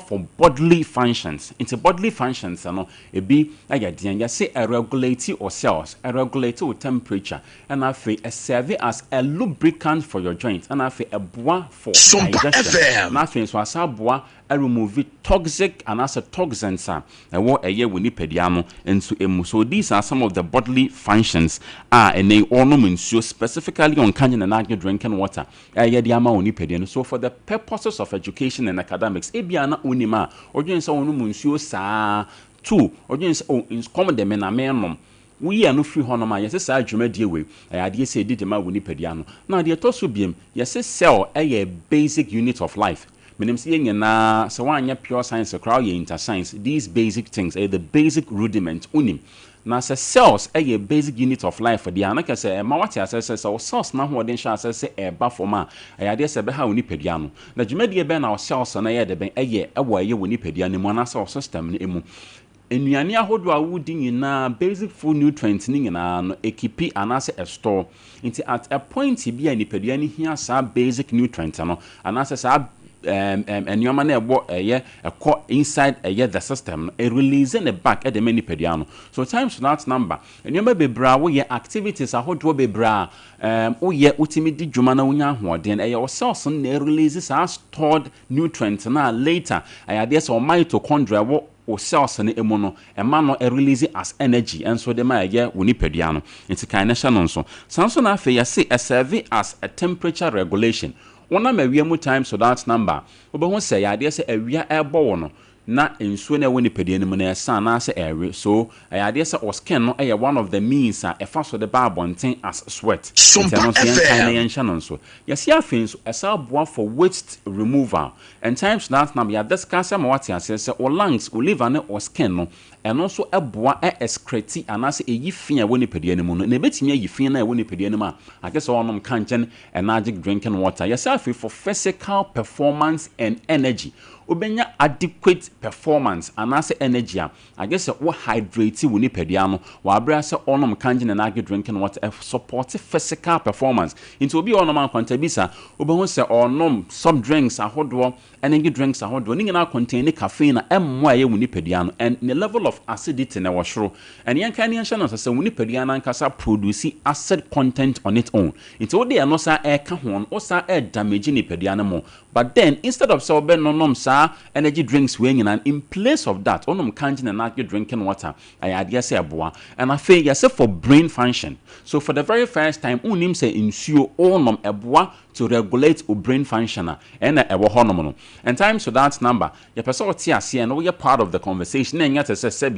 S6: for bodily functions into bodily functions no ebi ayade ya say regulate or cells regulate your temperature and afi serve as a lubricant for your joints and afi boa for
S2: Sompa FM.
S6: Nothing so as boa remove toxic and as a toxins what a year we need pediano into emu. So these are some of the bodily functions and they ornament so specifically on canyon and drinking water so for the purposes of education and academics ebiana unima or just so sa two or just in common the men are we are no free honoma yes say adwuma die we ade say di ma woni pedia no na de to so biem yes cell a basic unit of life menim say nyina so wanya pure science crowd ye inter science these basic things are the basic rudiment unim na say cells a basic unit of life for the anaka say ma what say cells na ho den sha say e ba for ma ade say be ha woni pedia no na dwuma die be na cells na ye de ben ye woni pedia ne mo na say system ne emu enuane ahodo a wudi nyina basic food nutrients ni nyina no ekipi anase a store nti at a point bi a nipadua ni hia sa basic nutrients no anase sa enyoma na ebo ekọ inside the system no release in the back at the many pediano so times that number enyoma bebra wo ye activities ahodo bebra wo ye utimi di dwuma na wonya hoden your cells na release sa stored nutrients na later ayade so mitochondria wo o cells ne emu no ema no release as energy and so de ma ye woni padua no nti kan na hye no so sanso na afa ya say serve as a temperature regulation wona ma wiemu time so that number obo say ya de say awia ebo wo no na ensuo na woni padua no na esa na say ere so ya de say o skin no one of the means e fa so the barbonten as sweat
S2: Sompa FM.
S6: So yes ya fins esa boa for waste removal and times that number ya discuss am what ya say o lungs o liver ne o skin no and also eboa excrete anase eyi fia woni padua no mu no na betimi ayi fia na woni padua no ma akese onom kanchen energetic drinking water yes ya for physical performance and energy obenya adequate performance and as energy. I guess what hydrate we need pediano, while brass onum kanjin and agri drinking water support physical performance. Into be on Nkwantabisa, Obo say or nom soft drinks are hot water, energy drinks are hot water, now contain caffeine and why we need pediano and the level of acidity in our show. And yan canyon channels say we need pediana and casa produce acid content on its own. It's all the anosa air kahon or sa air damaging the pediana more. But then instead of so nom sa energy drinks weighing and in place of that, onum kanjin and agri drinking water, I idea say aboa, and I feel yes for brain function. So for the very first time, unim say ensure onum aboa to regulate o brain function and a hormone. And times to that number, your person and we are part of the conversation. And yet, as I said,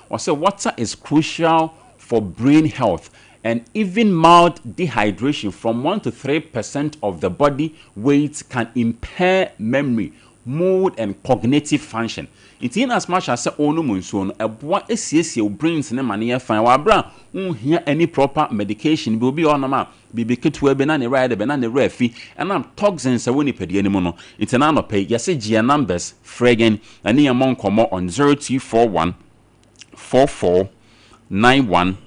S6: or say water is crucial for brain health. And even mild dehydration from 1 to 3% of the body weight can impair memory, mood, and cognitive function. It's in as much as ono munson a boy your brains in a manner fine wabra hear any proper medication will be on a map be to a banana ride a banana refi and I'm toxins a winnie pedi anymore. It's an anno pay yes a numbers fragan and near mon come on 0241 44 91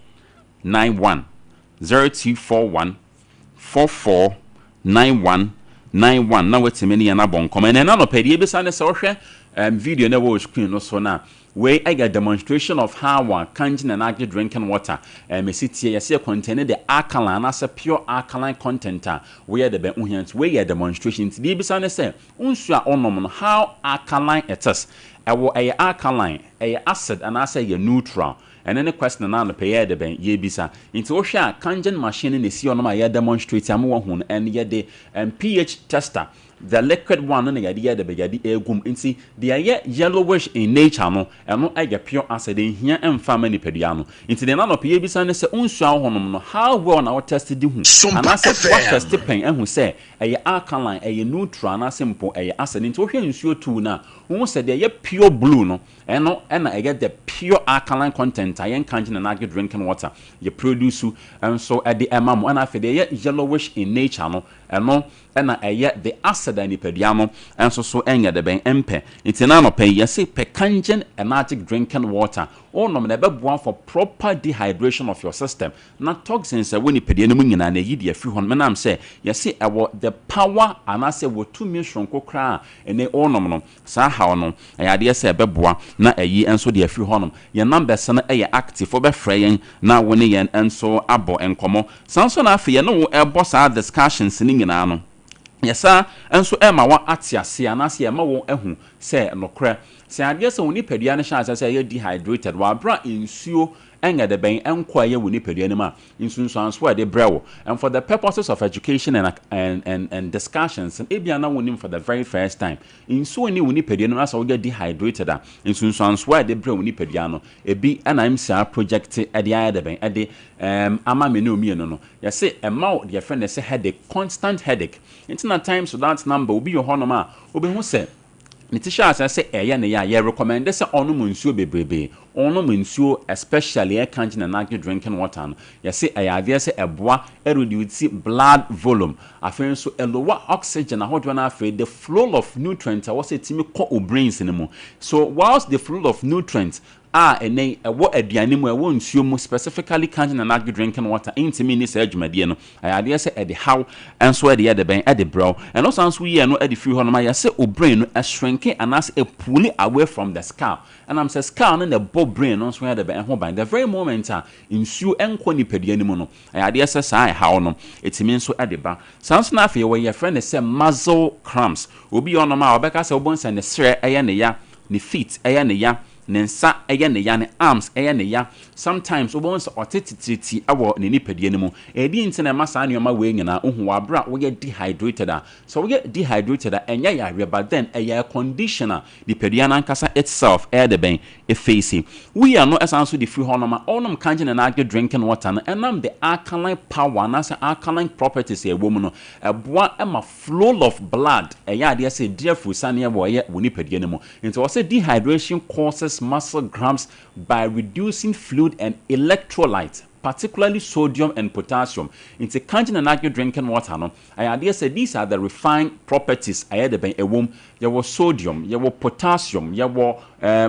S6: 91 0241 44 91 91 now it's a many and a bon comment and anno pay beside the social video never screen no so now where I get demonstration of how one kanjin and agri drinking water me sit here say contain the alkaline as a pure alkaline content where the be where a demonstration to be beside say unsu a onom how alkaline it is a alkaline a acid and I say a neutral. And then the question now the pay the ben ye bisa into osha kanjin machine in the see on my demonstrate am and ye the pH tester the liquid one and the idea the begadi egum inti the yellowish in nature no and no I get pure acid in here and family pediano into the nano pH bisa ne se unsu ahonom no how well na tested the and I said what test pen and who say a alkaline a neutral na simple a acid into osha nsuo tu na who said the pure blue no and I get the pure alkaline content I ain't kanjin and agri drinking water you produce and so at the amam and I feel the yellowish in nature no and no and I get the acid and pediano and so enya the ben empe it's an anno pay yes pe kanjin and agri drinking water or no never one for proper dehydration of your system not toxins when you pediano nyina na yidi afi hon menam say yes the power and I say wo two mission kokra and they all no sa how no I idea say beboa na eyi enso de afi honom ye numbers na eye active for be fraying na woni yen enso abo enkomo sanso na afi ye no ebo sa discussions ni nyina no yesa enso e ma wa atiase anase e ma wo ehu se nokra se ade se woni padua ne sha se ye dehydrated wa bra insuo enga de ben enko ye woni padua ne ma insunso anso de brewo and for the purposes of education and discussions and ebia na woni for the very first time insuo ni woni padua ne ma so get dehydrated a insunso anso de brewo woni padua no ebi ana im sa project e de aya de ben e de ama me no mi no yese e ma de friend say headache constant headache into times so that number obi yo hono ma obi hu se nitisha asa se eye ne ya recommend se onu munsuo bebrebe onu munsuo especially e kanjin na agri drinking water no yese aya se eboa reduce blood volume afen so lower oxygen ahodwo na afi the flow of nutrients was etimi ko brains ni mu so whilst the flow of nutrients ene what aduane mu ewo nsuo mu specifically kanjin na agri drinking water intimi ni say adwumade no aya se e de how enso e de ben e de bro and also anso ye no e de free ho no ma ya se o brain no shrinking and as a pull away from the scalp and I'm say scalp no the brain no so e de ben ho ban the very moment nsuo enko ni padua mu no aya se sai how no etimi nso e de ba sanso na afi we your friend say muscle cramps obi ono ma obeka say obonsa ne sre eye ne ya ne feet eye ne ya nensa eye ne ya ne arms eye ne ya sometimes obonsa otetititi awo ne nipadua ne mu edi ntena ma sa neoma we nyina ohu wabra we get dehydrated so we get dehydrated enya ya but then a conditioner nipadua na nkasa itself the ben e face we are no esanso the free honoma onum kanjin na agri drinking water na enam the alkaline power na say alkaline properties e womu no eboa ema flow of blood eya de say dear fusane e wo ye nipadua ne mu into say dehydration causes muscle cramps by reducing fluid and electrolyte particularly sodium and potassium. Into kanji na nagi drinking water no. I idea say these are the refined properties ayede ben ewom. Yawo sodium, yawo potassium, yawo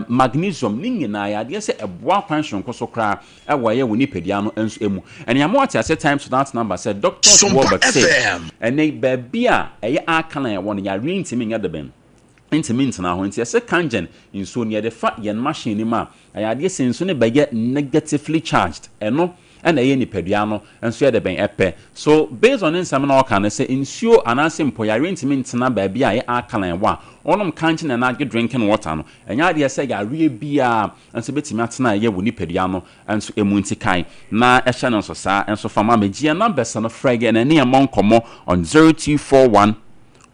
S6: magnesium. Ningi na I idea say eboa kwanhon koso kra ewa ye woni pedia no enso emu. And yamo at a times to that number said Dr. Wolbert say and they baby a akana won ya rintimi nya de ben. Intimate na ho nti ese kangen nso ne de fa yen machine ni ma ayade senso ne bege negatively charged eno na ye nipadua no nso ye de ben epe so based on nsam na oka na se nsuo anase mpoyare intimate na ba bia ye akalan wa onom kangen na na drinking water no enya de se ya re bia nso betimi atena ye wo nipadua no nso emunti kai na ehye no so sa nso fama megia numbers no frage na ne yamon komo on 0241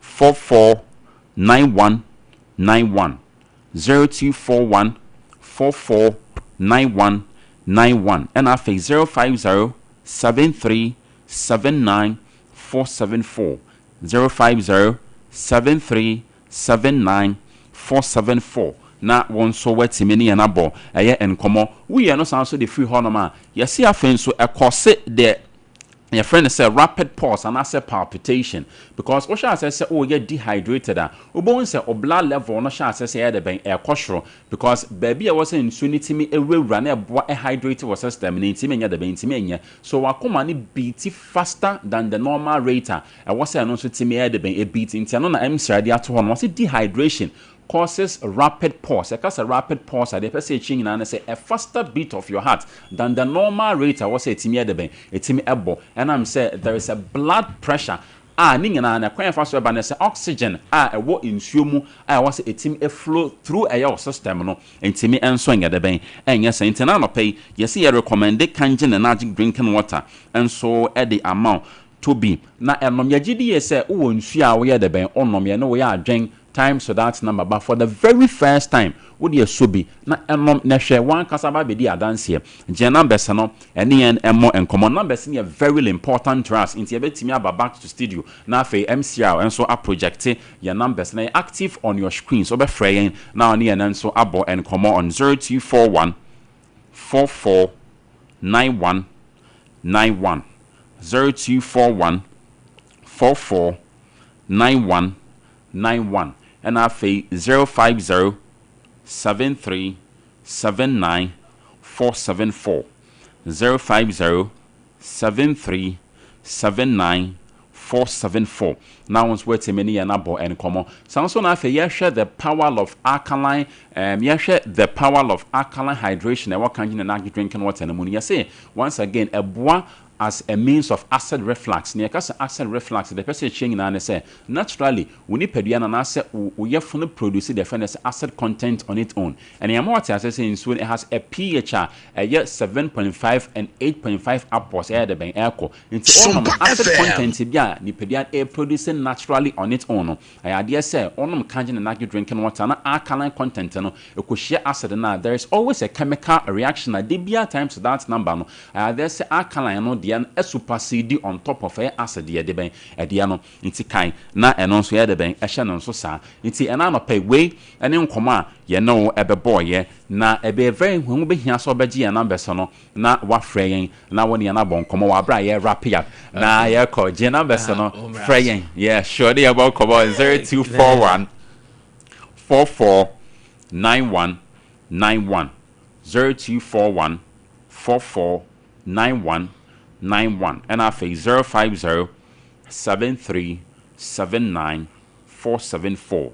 S6: 4491 0241 4491 91 and after 050 73 79 474 050 73 79 474 na won so wetimi ne na bo eye enkomo we no san so the free honoma yesi afen so ekose de your friend say rapid pulse and I say palpitation because what shall say oh you dehydrated obon say o blood level no shall say the ben ekosro because baby I was in sunity me ewura na eboa hydrate was system ni ntimi nya the ben ntimi nya so wakoma ni beat faster than the normal rate I was say no so timi the ben e beat ntia no na em srade ato ho no was dehydration causes rapid pulse. Because a rapid pulse, the person saying and say a faster beat of your heart than the normal rate. I was say timi edebe, timi ebo, and I'm say there is a blood pressure. Ninga na kwan faster by say oxygen. What in sumu. I was say timi a flow through a your system no. And timi enso edebe. And yes, internal pay. Yes, I recommend kangen and magic drinking water, and so at the amount to be. Na enom yagidi say oh nsu we edebe onom ye no we adwen. Time so that number but for the very first time would you so be na enom na hwe wan kasaba be di adanse je numbers no ene en emo en common numbers ne very important to us inti ebetimi aba back to studio na fe MCR and so a project your numbers na active on your screen so be fraying now ne en so abo en common on 0241 44 91 91 0241 44 91 91 and I say 050 73 79 474 050 73 79 474 now once we're to many and abo and common so na fe share the power of alkaline share the power of alkaline hydration and what kind of drinking water and money say once again a bois as a means of acid reflux. Near acid reflux, the person changing and say naturally, we need pediana and say we have to produce the different acid content on its own. And the amount as I say in Sweden, it has a pH a 7.5 and 8.5 upwards. Air the bank echo into all acid content. Yeah, the pedian air producing naturally on its own. I dare say on canning and not drinking water and alkaline content. No, you could share acid and there is always a chemical reaction. At DBA times that number. I dare say alkaline no. A supersede on top of a acid de ben ediano inti kai na eno so ye de ben ehye no so sa inti ena no pay we ene nkoma ye no ebe boy ye na ebe very hu be hia so beji ye numbers no na wa freyen na woni ye na bon nkoma wa bra ye wrap up na ye call je numbers no freyen yeah sure dey about come 0241 44 91 91 0241 44 91 91 and I face 050 73 79 474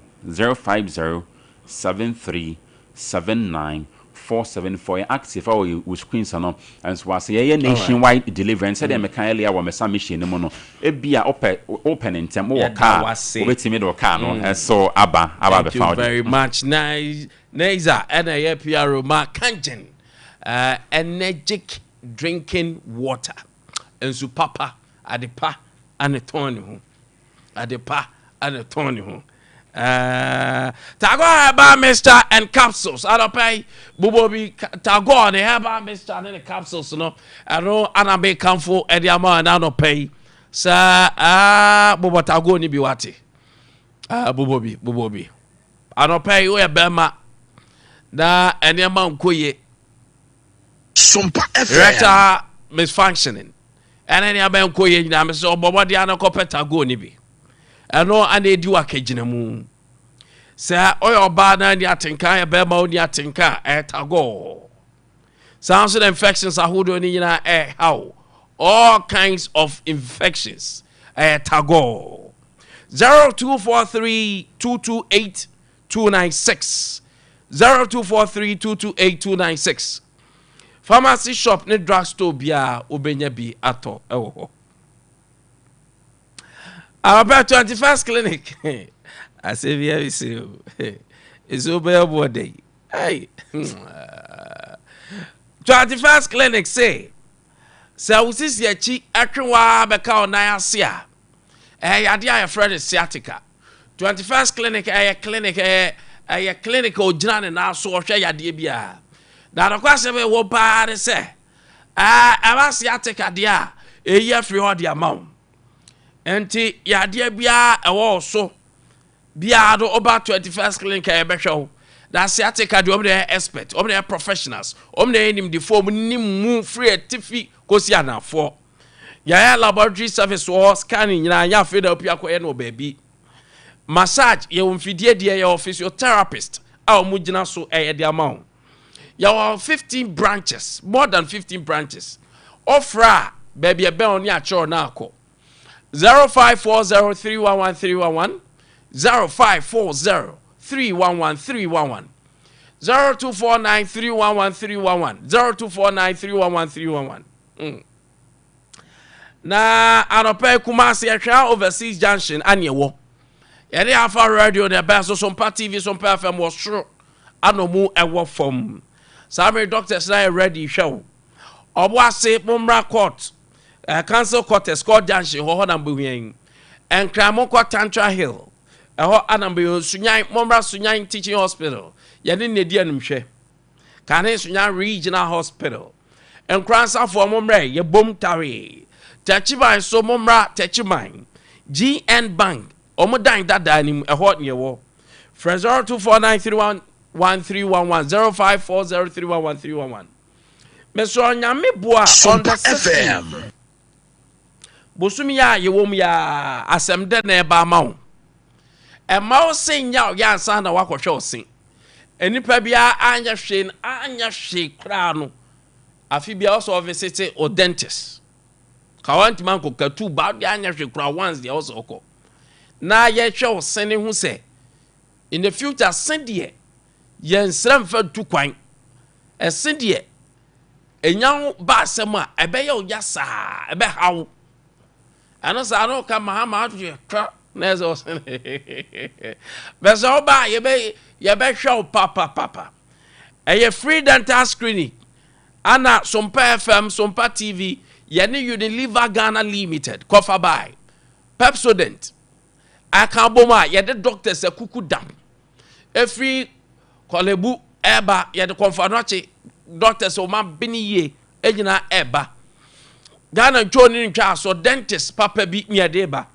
S6: 050 73 79 474 active or you screens on and so I say nationwide delivery and said them can earlier wa mesa machine no no e bia open in term or car wetimi do car no and so aba be found
S1: very much nice and a PRO ma kangen energetic drinking water and so papa adepa and a tony ho adepa and a tony ho tago haba Mr. and capsules I don't pay bubobi tago the haba Mr. and the capsules no I know anabe kamfo e dia ma na no pay sa bubo tago ni biwate bubobi I don't pay we bema na ene ma nkoye
S7: Sompa FM.
S1: Director misfunctioning ɛna ne aban ko ye nyina me so obobode ana ko petago ni bi ɛno ana edi wakagina mu sɛ oyo oba na ni atenka e be ma oni atenka etago sounds of infections ahodo ni nyina how all kinds of infections etago 0243228296 0243228296 pharmacy shop ne drugstore bia obenya bi ato ewo ho about 21st clinic I say very serious it's over body hey 21st clinic say usisi yachi atwewa beka onan ase a yade a friend sciatica 21st clinic clinic ogina ne na so hwe yade bia na nokwase be wo paare se aba sciatica de a eyi free ho de amount enti yade bia ewo so bia do oba 21st clinic behwe that sciatica de omne expert omne professionals omne nim de form nim mu free tifi kosi anafo ya laboratory service or scanning nyina ya fe da opia ko no baby massage ye wonfidie de ye physiotherapist a omugina so de amount ya 15 branches more than 15 branches ofra baby e be oni a cho na akọ 0540311311 0540311311 0249311311 0249311311 na anope Kumasi ehwa overseas junction aniewo yede afa radio de ba so Sompa TV Sompa FM was true anomu ewo from some doctors na ready show obo ase Mumra court council court escort junction ho na mbuhien enkramo court Tantra Hill eho anambe sunyan Mumra sunyan teaching hospital yede ne di anumhwe kane sunyan regional hospital enkransa for Mumra ye bom tare Tachiban so Mumra Tachiban GN Bank omodan dada nim eho ne wo 0249311311 0540311311 meso nyame boa on the FM bosumi ya yewom ya asemde na eba mawo ema o senya ya ansa na wakohwe osin enipa bia anya hwe kra no afi bia also visit o dentist kawanti man ko katu ba de anya hwe kra once they also oko na ye hwe osin hu se in the future sendie yen sram fa tu kwan esendie enyan ba asem a ebe ye oya saa ebe hawo ano sa no ka mahama atu ka na ezo osin beso ba ye be hwe papa eye free dental screening ana Sompa FM Sompa TV yene Unilever Ghana Limited cover by Pepsodent akaboma yede doctors akuku dam every kolebu eba yede konfanoche doctors o ma biniye ejina eba Ghana joni ntwa so dentist papa bi nyede eba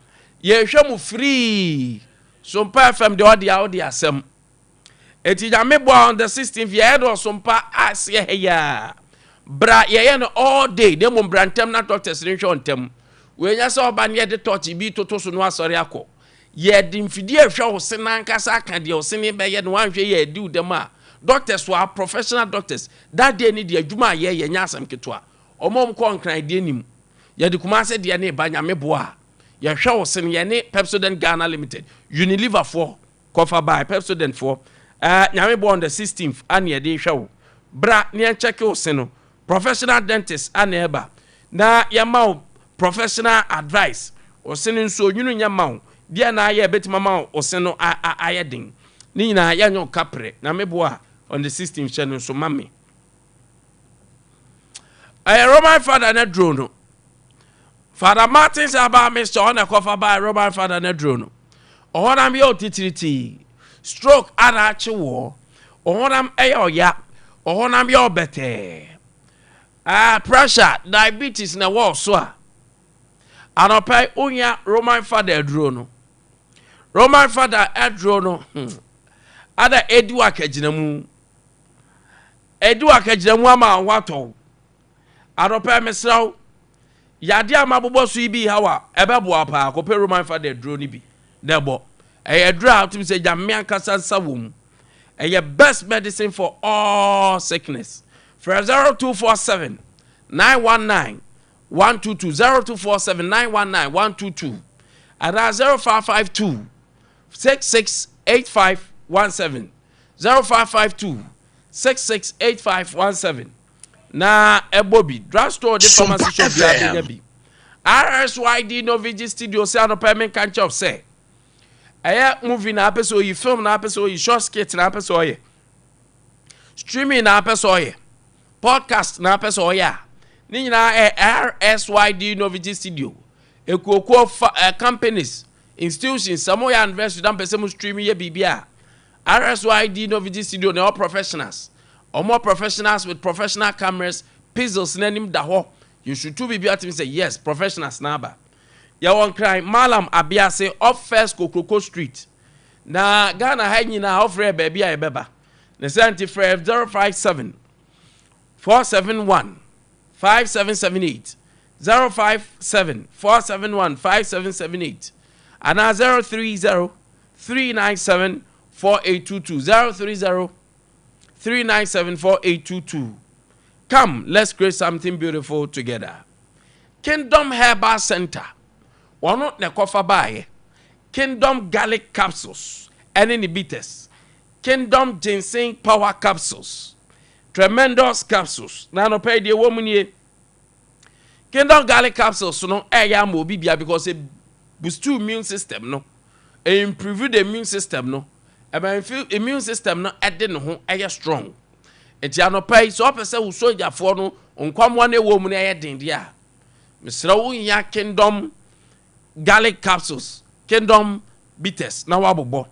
S1: ye hwemu free Sompa FM de odi asem etija mebo on the 16th ye do Sompa asie heya bra ye no all day dem brantem na doctors rinhwe ontem we nya se oba ne de touch bi toto so no asori akọ ye di mfidi ehwe wo se na nkasa aka de wo se ne be ye no anhwe ye di udem a doctors were professional doctors that day ni de adwuma ye nya asam keto a omom ko nkran de nim ye di kuma se de ne ba nyame boa ye hwe wo se ne ne Pepsodent Ghana Limited Unilever for cover by Pepsodent for nyame boa on the 16th an ye de hwe wo bra ne check wo se no professional dentist aneba na yamau professional advice o sinin so nyunu nyamau dia na aye betima ma o sino ayedin ni nyina ya nyo kapre na meboa on the 16th channel so mami Roman father na drone Father Martin Saba Mr. on a cover by Roman father na drone o honam yo titiriti stroke arachi wo o honam eyo ya o honam yo bete pressure diabetes na wo so a anopai onya Roman father adro no ada edu akaginamu ama wato Adopa mesraw yade amabobo so ibi hawa ebebo apa kope Roman father dro ni bi debo dro atum se jame ankasa nsawom best medicine for all sickness for 0247 919 122 0247 919 122 and 0552 668517 0552 668517 na ebobi drugstore the pharmacy shop bia bi RSYD Novigi Studio say no payment can chop say movie na apeso yi film na apeso yi short skit na apeso yi streaming na apeso yi podcast na apeso yi ni nyina RSYD Novigi Studio ekuokuo companies institutions some ya university dan pese mu streaming ye bibia RSYD Novigi Studio na all professionals or more professionals with professional cameras pizzles nanim da ho you should to bibia to say yes professionals na ba ya won cry Malam Abia say off first Kokroko Street na Ghana ha nyina ofre baby a ebeba na senti free 057 471 5778 057 471 5778 and 030 397 4822 030 397 4822. Come, let's create something beautiful together. Kingdom Herbal Center. One ne kofa baye. Kingdom Garlic Capsules. Any bitters. Kingdom Ginseng Power Capsules. Tremendous Capsules. Nano pay the woman ye. Kingdom Garlic Capsules no ya mo bibia because it boost your immune system no. It improve the immune system no. About immune system no adding ho strong. Eti anopai so opese wo soldier for no onkwamwa na ewo mu na den dia. Misra wo ya Kingdom Garlic Capsules, Kingdom Bitters na wabobo.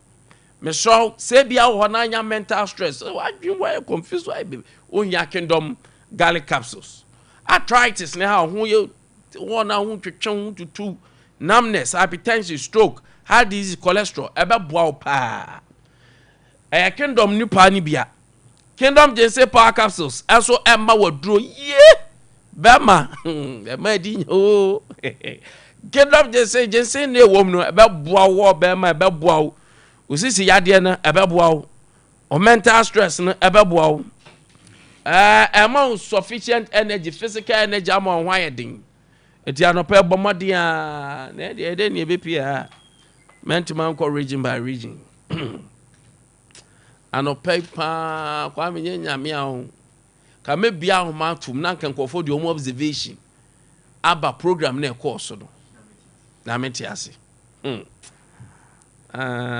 S1: Misra se bia wo na anya mental stress. Wadwin why confused why baby. Wo ya Kingdom Garlic Capsules. Arthritis na ha ho ye wo na ho twetwe tutu, numbness, hypertension, stroke, heart disease, cholesterol ebe boa pa. Kingdom new pani bia. Kingdom Ginseng Power Capsules. Also Emma Wodro. Yeah. Bema. Bema di oh. Kingdom Ginseng ne wom no ebe boa wo bema ebe boa wo. Usisi yade na ebe boa wo. O mental stress no ebe boa wo. Amount sufficient energy, physical energy amount why din. Eti anope bomodi a na de ne ebepia. Mental ko region by region. Ano paper Kwame nyame a ka me bia ho matum na nkan kofo de omo observation aba program na course no na meti ase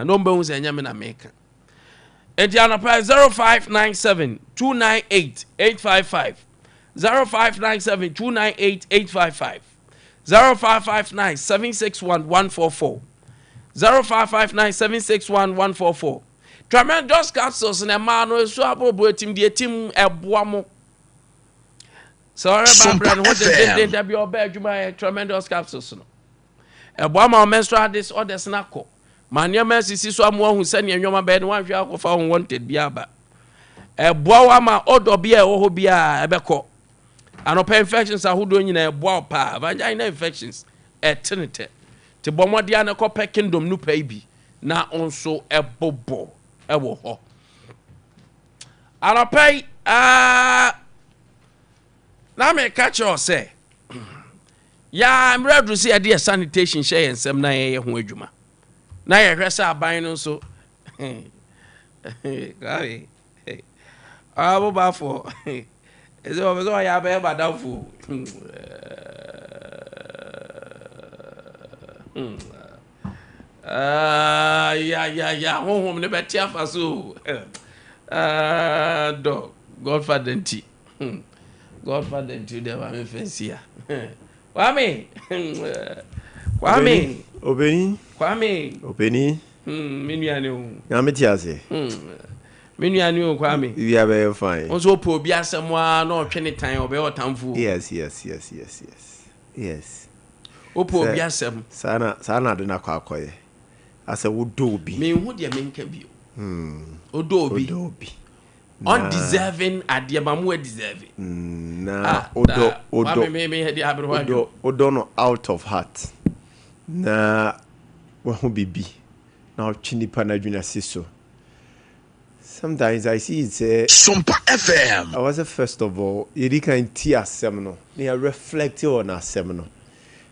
S1: number won se nyame na meka enti ano pa 0597 298 855 0597 298 855 0559 761 144 0559 761 144 Tremendous Capsules na mano so abobo etim de etim eboa mo. So remember what the day be oba adwuma Tremendous Capsules no. Eboa ma menstrual disorders na ko. Mania mesisi so amu hu se ne enwoma be ne wanhwe akofa unwanted bi aba. Eboa wa ma odo bi e ho bia ebeko. Anopa infections ahodo nyina eboa pa. Vaginal infections etenete. Te bomodia na ko pe Kingdom nu pa bi na onso ebobo. Ewo ho anopai na me catch you say ya I'm ready to see a sanitation share ensem na ye ho adwuma na ye hwese aban no so kai abo ba fo eze o ya ba ba da fo yeah, home never tear for so. Dog, Godfather and tea. Godfather and tea, there are fancy. Kwame,
S4: Obeni,
S1: Minuanu,
S4: Yamitiase,
S1: Minuanu, Kwame.
S4: We are very fine.
S1: Also, poor Bia someone or 20 time or better time for.
S4: Yes.
S1: Opo Biasem.
S4: Sana de na kwakoye. Asa wodobi.
S1: Me would ya menka bio. Odobi. undeserving adeɛ ma mo deserving
S4: na odo no out of heart na wahu bibi na ochini pa na adwuna siso. Sometimes I see it say
S7: Sompa FM.
S4: I was first of all, you can tea asem no. They reflect on asem no.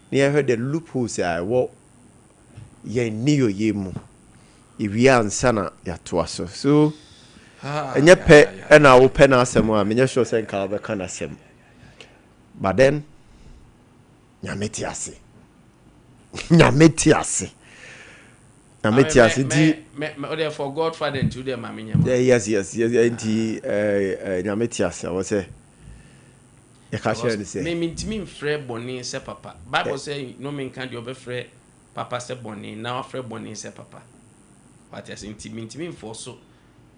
S4: They heard the loopholes say I walk ye niyo ye mu. If we are ansana ya twaso. So and ye pe and I open asem wa me sure say ka be kan asem. But then nyameti ase. Nyameti ase.
S1: For Godfather to them,
S4: yes. Nyametias, I was say. You can't share this.
S1: Me Fred Bonnie say papa. Bible say no man can do Fred Papa say Bonnie. Now Fred Bonnie say papa. But as intimate for so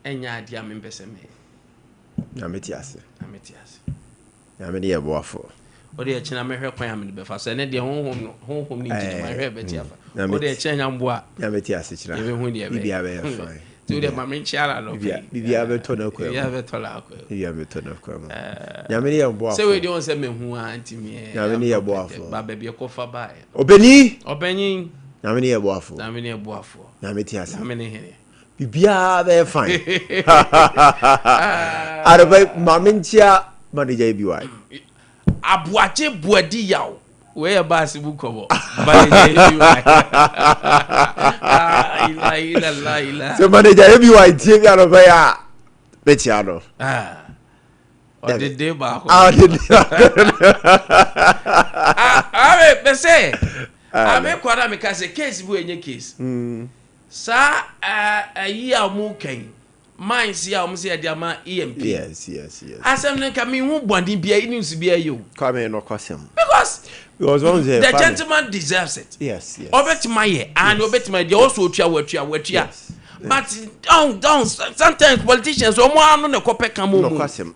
S1: any idea member say me.
S4: Nyametias.
S1: Nyameti a boafo. Ode chena me hwe kwan am be fa so ne de honhom ni titi ma hwe be tia fa ode chenya mboa
S4: nyameti ase chira
S1: ebe hu de be
S4: bibia be fine
S1: to de ma me chiara no
S4: bibia be to na kwa
S1: bibia be to la kwa
S4: bibia be to na kwa nyameni ya mboa
S1: se we de on se me hu anti me
S4: nyameni ya boafo
S1: ba be ko fa ba
S4: obeni nyameni ya boafo nyameti ase
S1: nyameni here
S4: bibia be fine arabai mamenchia manager biwa
S1: abuache buadi yaw we ba sibu kobo manager ila
S4: so manager biwa tie bia no ba ya betiano
S1: o de de ba ho be say ame kwara me ka say case bu enye case sa ayi amu kan minds ya say dia ma EMP
S4: yes
S1: asem ne ka me hu bondin bia news bia yo
S4: Kwame no kwasem
S1: because
S4: one day
S1: the gentleman deserves it
S4: yes
S1: obetima ye and obetima dey also otua but don't sometimes politicians o mo anu ne kope kan mo
S4: no kwasem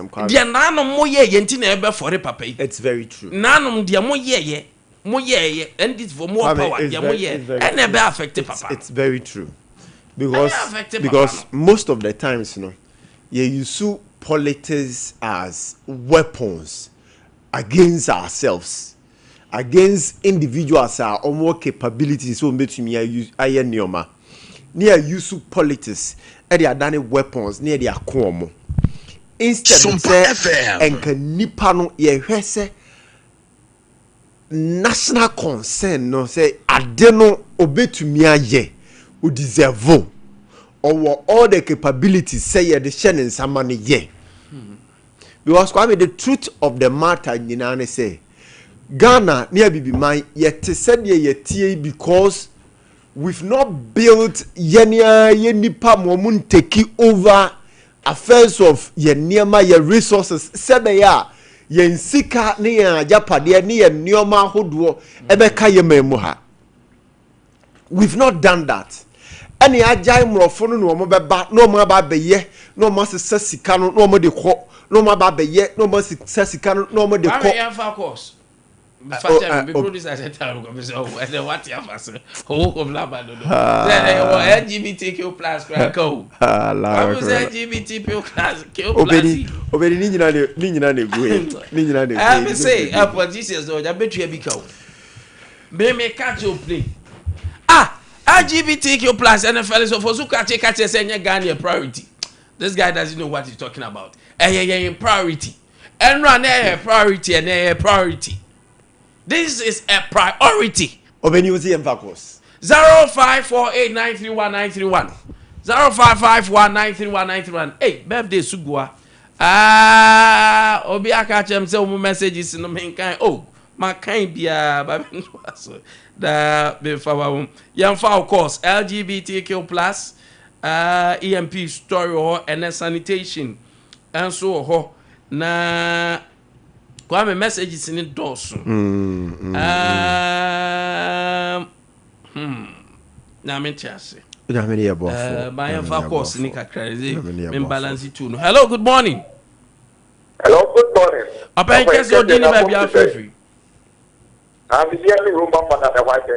S4: Kwame
S1: dia nanom mo ye yenti na ebe for papa yi
S4: it's very true
S1: nanom dia mo ye and this for more power dia mo ye and ebe affect papa
S4: it's very true because most of the times you use politics as weapons against ourselves, against individuals our own capabilities. So between use near use politics and they are done weapons near their core. Instead of say and can nipano ye national concern no say adeno obetumia ye who deserve or all the capabilities say the shen in some money ye. Because Kwame, the truth of the matter you say Ghana near bibi mine yet said ye because we've not built yenipa momun take over affairs of ye nearma ye resources sebeya ye nsika ne ya japade ne ye nioma hodo ebeka ye mamuha. We've not done that. Any agile mrofo no mo beba no mo ba beye no mo sika no mo de kɔ no mo ba beye no mo sika no mo de kɔ
S1: I for course fact be producer center go be so what you fast ho ko blaba no then LGBTQ+ crack go I was LGBTQ+
S4: obedi ni nyina ne go
S1: I say politicians do ja betu abi ka me catch your play LGBTQ+ NFL so for Zuka say Ghana priority. This guy doesn't know what he's talking about. Priority. And run a priority and a priority. This is a priority.
S4: Obeni uzi emphasis.
S1: 0548931931. 0551931931. Hey, birthday Sugua. Obi Akachem say messages no men kan. Oh, my kind bia baby so. The before of course LGBTQ+, EMP story and sanitation and so na Kwame messages in it doors. Na me chase. My of course Nika crazy. Balance it too. Hello, good morning.
S8: Hello, good morning.
S1: Apa en keso dini ba bia free.
S8: I'm the only room on the white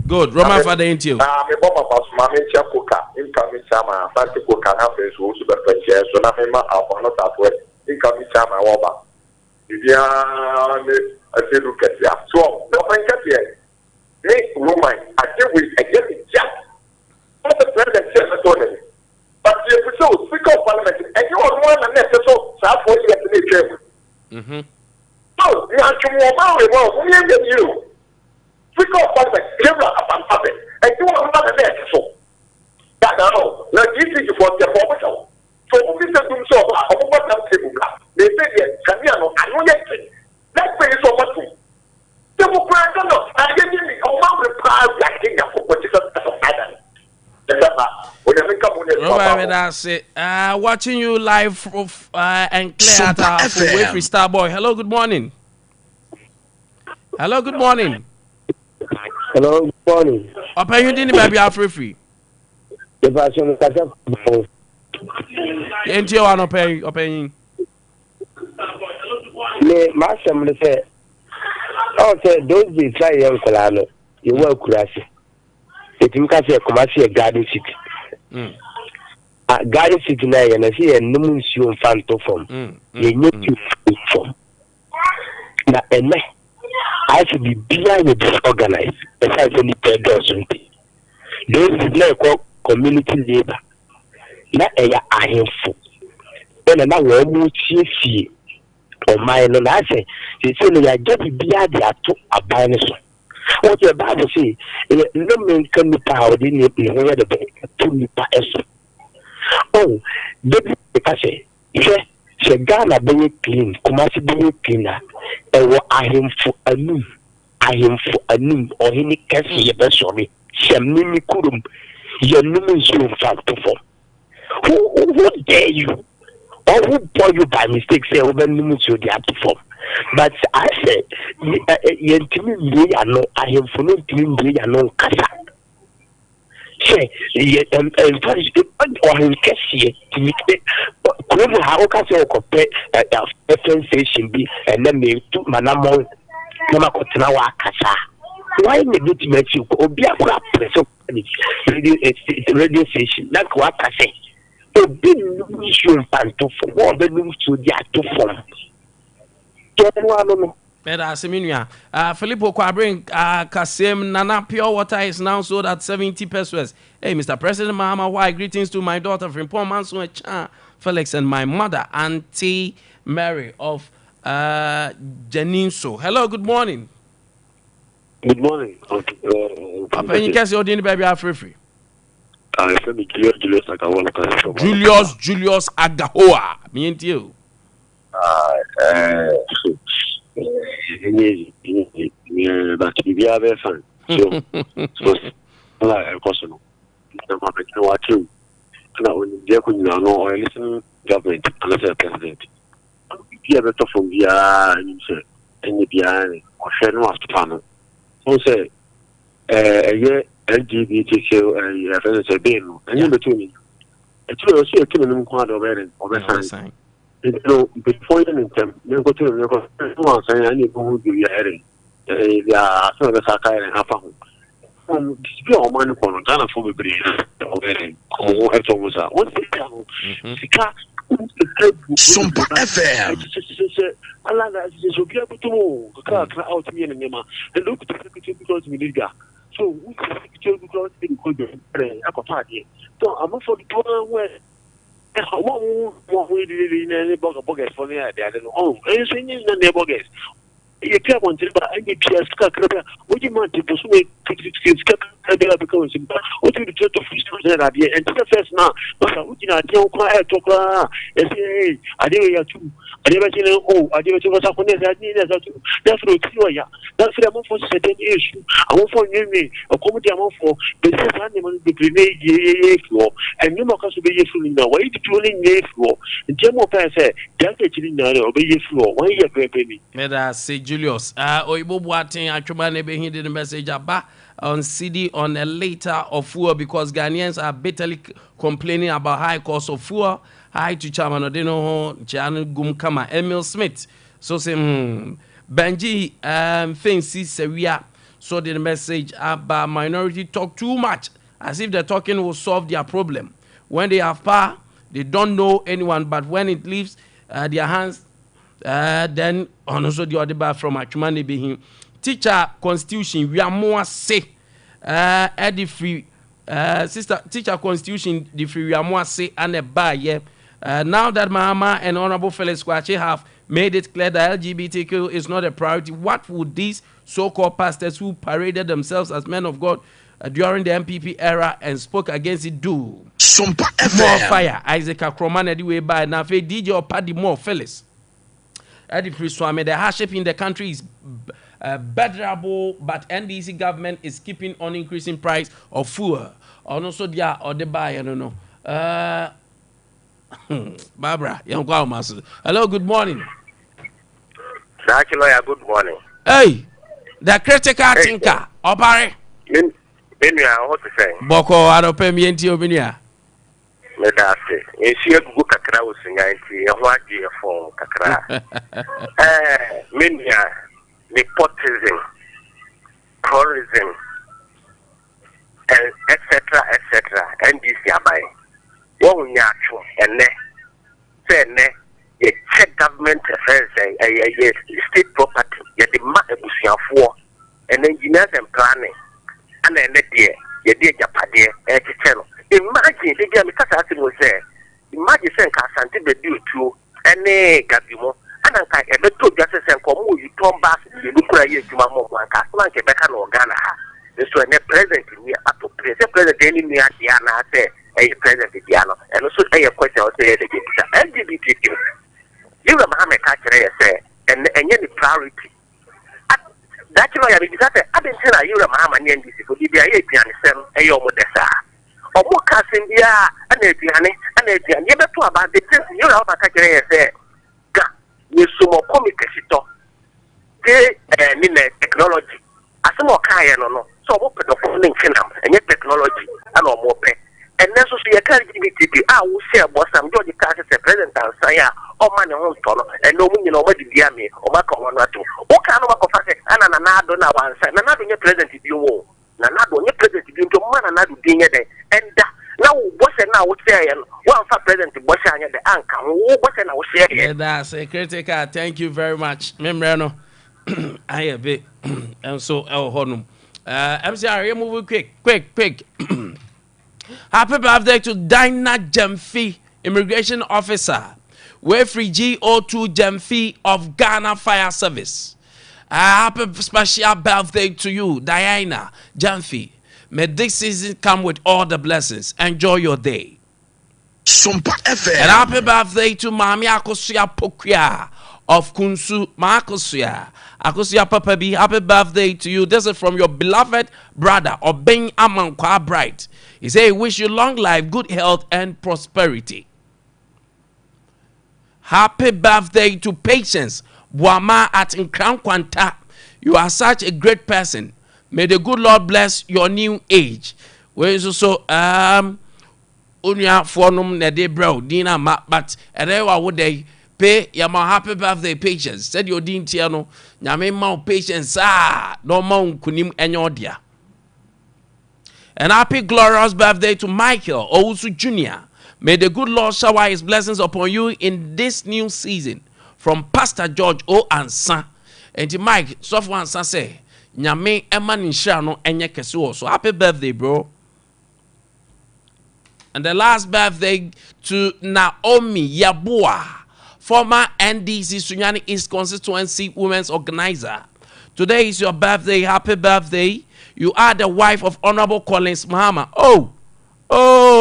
S1: Good. Roman Father into you.
S8: Me bomba pass mama chia koka. Incoming chama. Fancy koka na face wo super pension. So na me ma abono tatwe. Incoming chama woba. Bibia me ase look at ya. So, no man get here. Me Roman, I think we get it just. What the president said to me. But you so speak of parliament and you are one and next so 4 years to make sure. So, you have to move on. We get you. Speak of parliament, you are up and you are one and next so. That now, now this is for the proposal. So, we can do so. What I'm saying, they say yes, can you know? I know yet. Let's pay so much. Democrats are not. I get you. I'm not prepared. I think I'm for political island.
S1: Robert, that's it. Watching you live and clear at our Wayfree Star Boy. Hello, good morning. Hello, good morning.
S7: Hello, good morning.
S1: Open you didn't baby free.
S7: If I show the
S1: Ain't you one open?
S7: Me, my son say, oh, say, those days, I am Colano. You work crazy. It you can say, come see a garden city. A garden city now, and I see a numerous phantom form. You need to form. Now, and I should be behind the disorganized, besides any third or something. Those is now called community labor. Now, I am full. Then I will see or mine, and I say, it's only I get to be at the a binary. What your Bible say, no man can be powered in the 2 meter. Oh, baby, I say, she Ghana be clean, Kumasi be cleaner, and what I am for a new, or any case your best sorry, some mimi kurum, your numerous you fact to form. Who dare you? Or who bought you by mistake say over numerous you have to form? But I said, you know, I am for no team, I know Kasa. Say, or in Cassia to meet it. How can you compare a sensation be and then they took Manamo Namakotanawa Kasa? Why legitimate you or be a press of radio station? That's what I say. A big issue to for more than to the to form.
S1: Better Seminia. Filippo Quabring Kasim Nana Pure Water is now sold at 70 pesos. Hey, Mr. President Mahama, why greetings to my daughter from Paul Manson Felix and my mother, Auntie Mary of Janinso. Hello, good morning.
S7: Good morning.
S1: Papa, you can see your baby are free. Julius Agahoa. Me and you.
S7: But if you have a fan, so of course, no. What you know, or listen, government, another president. You have a talk from via and behind or share no after panel. So say, a year LGBTQ and a bin, and in between. It's also a killing quad of everything. No, before you go to the saying I need to do your heading. Yeah, so the Sakai and half a home. Your money for Ghana for the brain or at almost what's the
S9: Sompa FM.
S7: I like that. So be able to move out me and Nema and look at the because we did that. So we can because they could be a party. So I'm for the where. What we did in any bogus for the idea. I don't know. And saying in the bogus. You can't want to buy any PS. What do you want to do? Because what do you do to fish idea? And the first now, but what you know, don't quiet talk. Hey, I didn't hear too. I never seen oh, I didn't what's up on this. I need that too. That's what you are. That's what I'm for certain issue. I want for me a comedy amount for business animal the grenade floor and you must be a now. Why did you only floor? The general pass said, that's actually not obey floor. Why you have penny?
S1: Meda say Julius. Oibo Boateng Achuma Nebe hindi the message about on CD on a later of fuel because Ghanaians are bitterly complaining about high cost of fuel. Hi to Chairman Odeno Jan Gumkama Emil Smith. So say Benji Fancy Seria So the message about minority talk too much, as if the talking will solve their problem. When they have power, they don't know anyone, but when it leaves their hands, then also the other bar from Achumani be him. Teacher constitution, we are more say the free sister teacher constitution, the free we are more say and a bar, yeah. Now that Mahama and Honorable Felix Kwache have made it clear that LGBTQ is not a priority, what would these so-called pastors who paraded themselves as men of God during the MPP era and spoke against it do?
S9: Sompa FM.
S1: More fire. Isaac Akroman anyway by now. DJ or Paddy more Felix. Eddie Priswame, the hardship in the country is bearable, but NDC government is keeping on increasing price of fuel. Also, there or the buy, I don't know. Barbara, hello, good morning.
S7: Lawyer, good morning.
S1: Hey, the critical thinker, Opare.
S7: Benia, what to say?
S1: Boko, I don't pay me into Benia.
S7: Medase. And she had book a crowd in 90, and what do you for Kakra? Menia, nepotism, tourism, and etc. And this yabai. What we are and ne, a check government affairs, a state property, yet the Mabusia for, and engineers and planning, and then the dear, your dear Japadia, and channel. Imagine the game because was there. Imagine saying Casanti be due to any Gabimo, and I ever told justice and come you turn back, you look like you to my mom, and Casalan Quebec or Ghana. This was a president in here at the president in Diana, say. A president Diana, and also a question of the LGBTQ. You have a catcher, say, and any priority. That's why I mean, I've been telling you, Mamma, and this is for the Asian, a young Modessa. Or more casting, yeah, and a piano, and a piano. You better about the things you have a catcher, say, with some more comic shito. They mean technology. As more Kayan or no, so open the phone and yet technology and more pay. And then so you can't give it. I will say about some George Carter, president, and say, oh, man, and no one, what did you mean, or back on 1 or 2. What kind of a facet, and another one side, another president if you will. Another president if you do man, another thing a day. And now, what's it now? What's saying? One for president, what's saying the anchor? What's it now? Saying
S1: that's a critical. Thank you very much, Membrano. I have it, and so El Honum. I'm sorry, move quick. Happy birthday to Dinah Jemfi, immigration officer. Wefree GO2 Jemfi of Ghana Fire Service. Happy special birthday to you, Diana Jemfi. May this season come with all the blessings. Enjoy your day.
S9: Sompa FM.
S1: And happy birthday to Mami Akosia Pokia of Kunsu Makosia. Akosia Papa B, happy birthday to you. This is from your beloved brother, Obeng Amankwa Bright. He said, wish you long life, good health, and prosperity. Happy birthday to Patience Buama at Nkrankwanta. You are such a great person. May the good Lord bless your new age. Where is also unya fornum ne de bro dina ma but erewa wo dey pay yama happy birthday Patience. Said your din tia no nyame ma Patience no ma nkunim enyodia. And happy glorious birthday to Michael Owusu Jr. May the good Lord shower his blessings upon you in this new season. From Pastor George O. Ansa. And Mike, soft one say, Nyame Eman Inshano Enye Kesu. So happy birthday, bro. And the last birthday to Naomi Yabua, former NDC Sunyani East Constituency Women's Organizer. Today is your birthday. Happy birthday. You are the wife of Honorable Collins Mahama. Oh,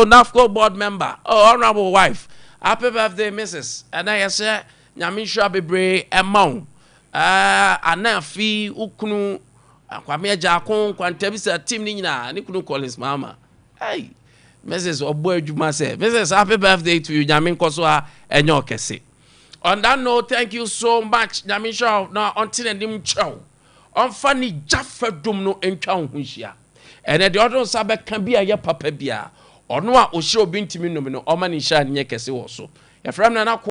S1: NAFCO board member. Oh, honorable wife. Happy birthday, Mrs. And I say, Nyamisha Bebre Emong. Anafi Ukunu Kwame Nkwantabisa team Nina Nikunu Collins Mahama. Hey, Mrs. Oboy Juma say, Mrs. Happy birthday to you, Nyamin Kosoa and your Kese. On that note, thank you so much, Nyamisha. Now, until the chow. On funny Jaffa Dumno and Chow Hunshia. And at the other Sabbath can be a ya papa bia. Or no, or show binti minumino, or manisha and yakesi also. Your friend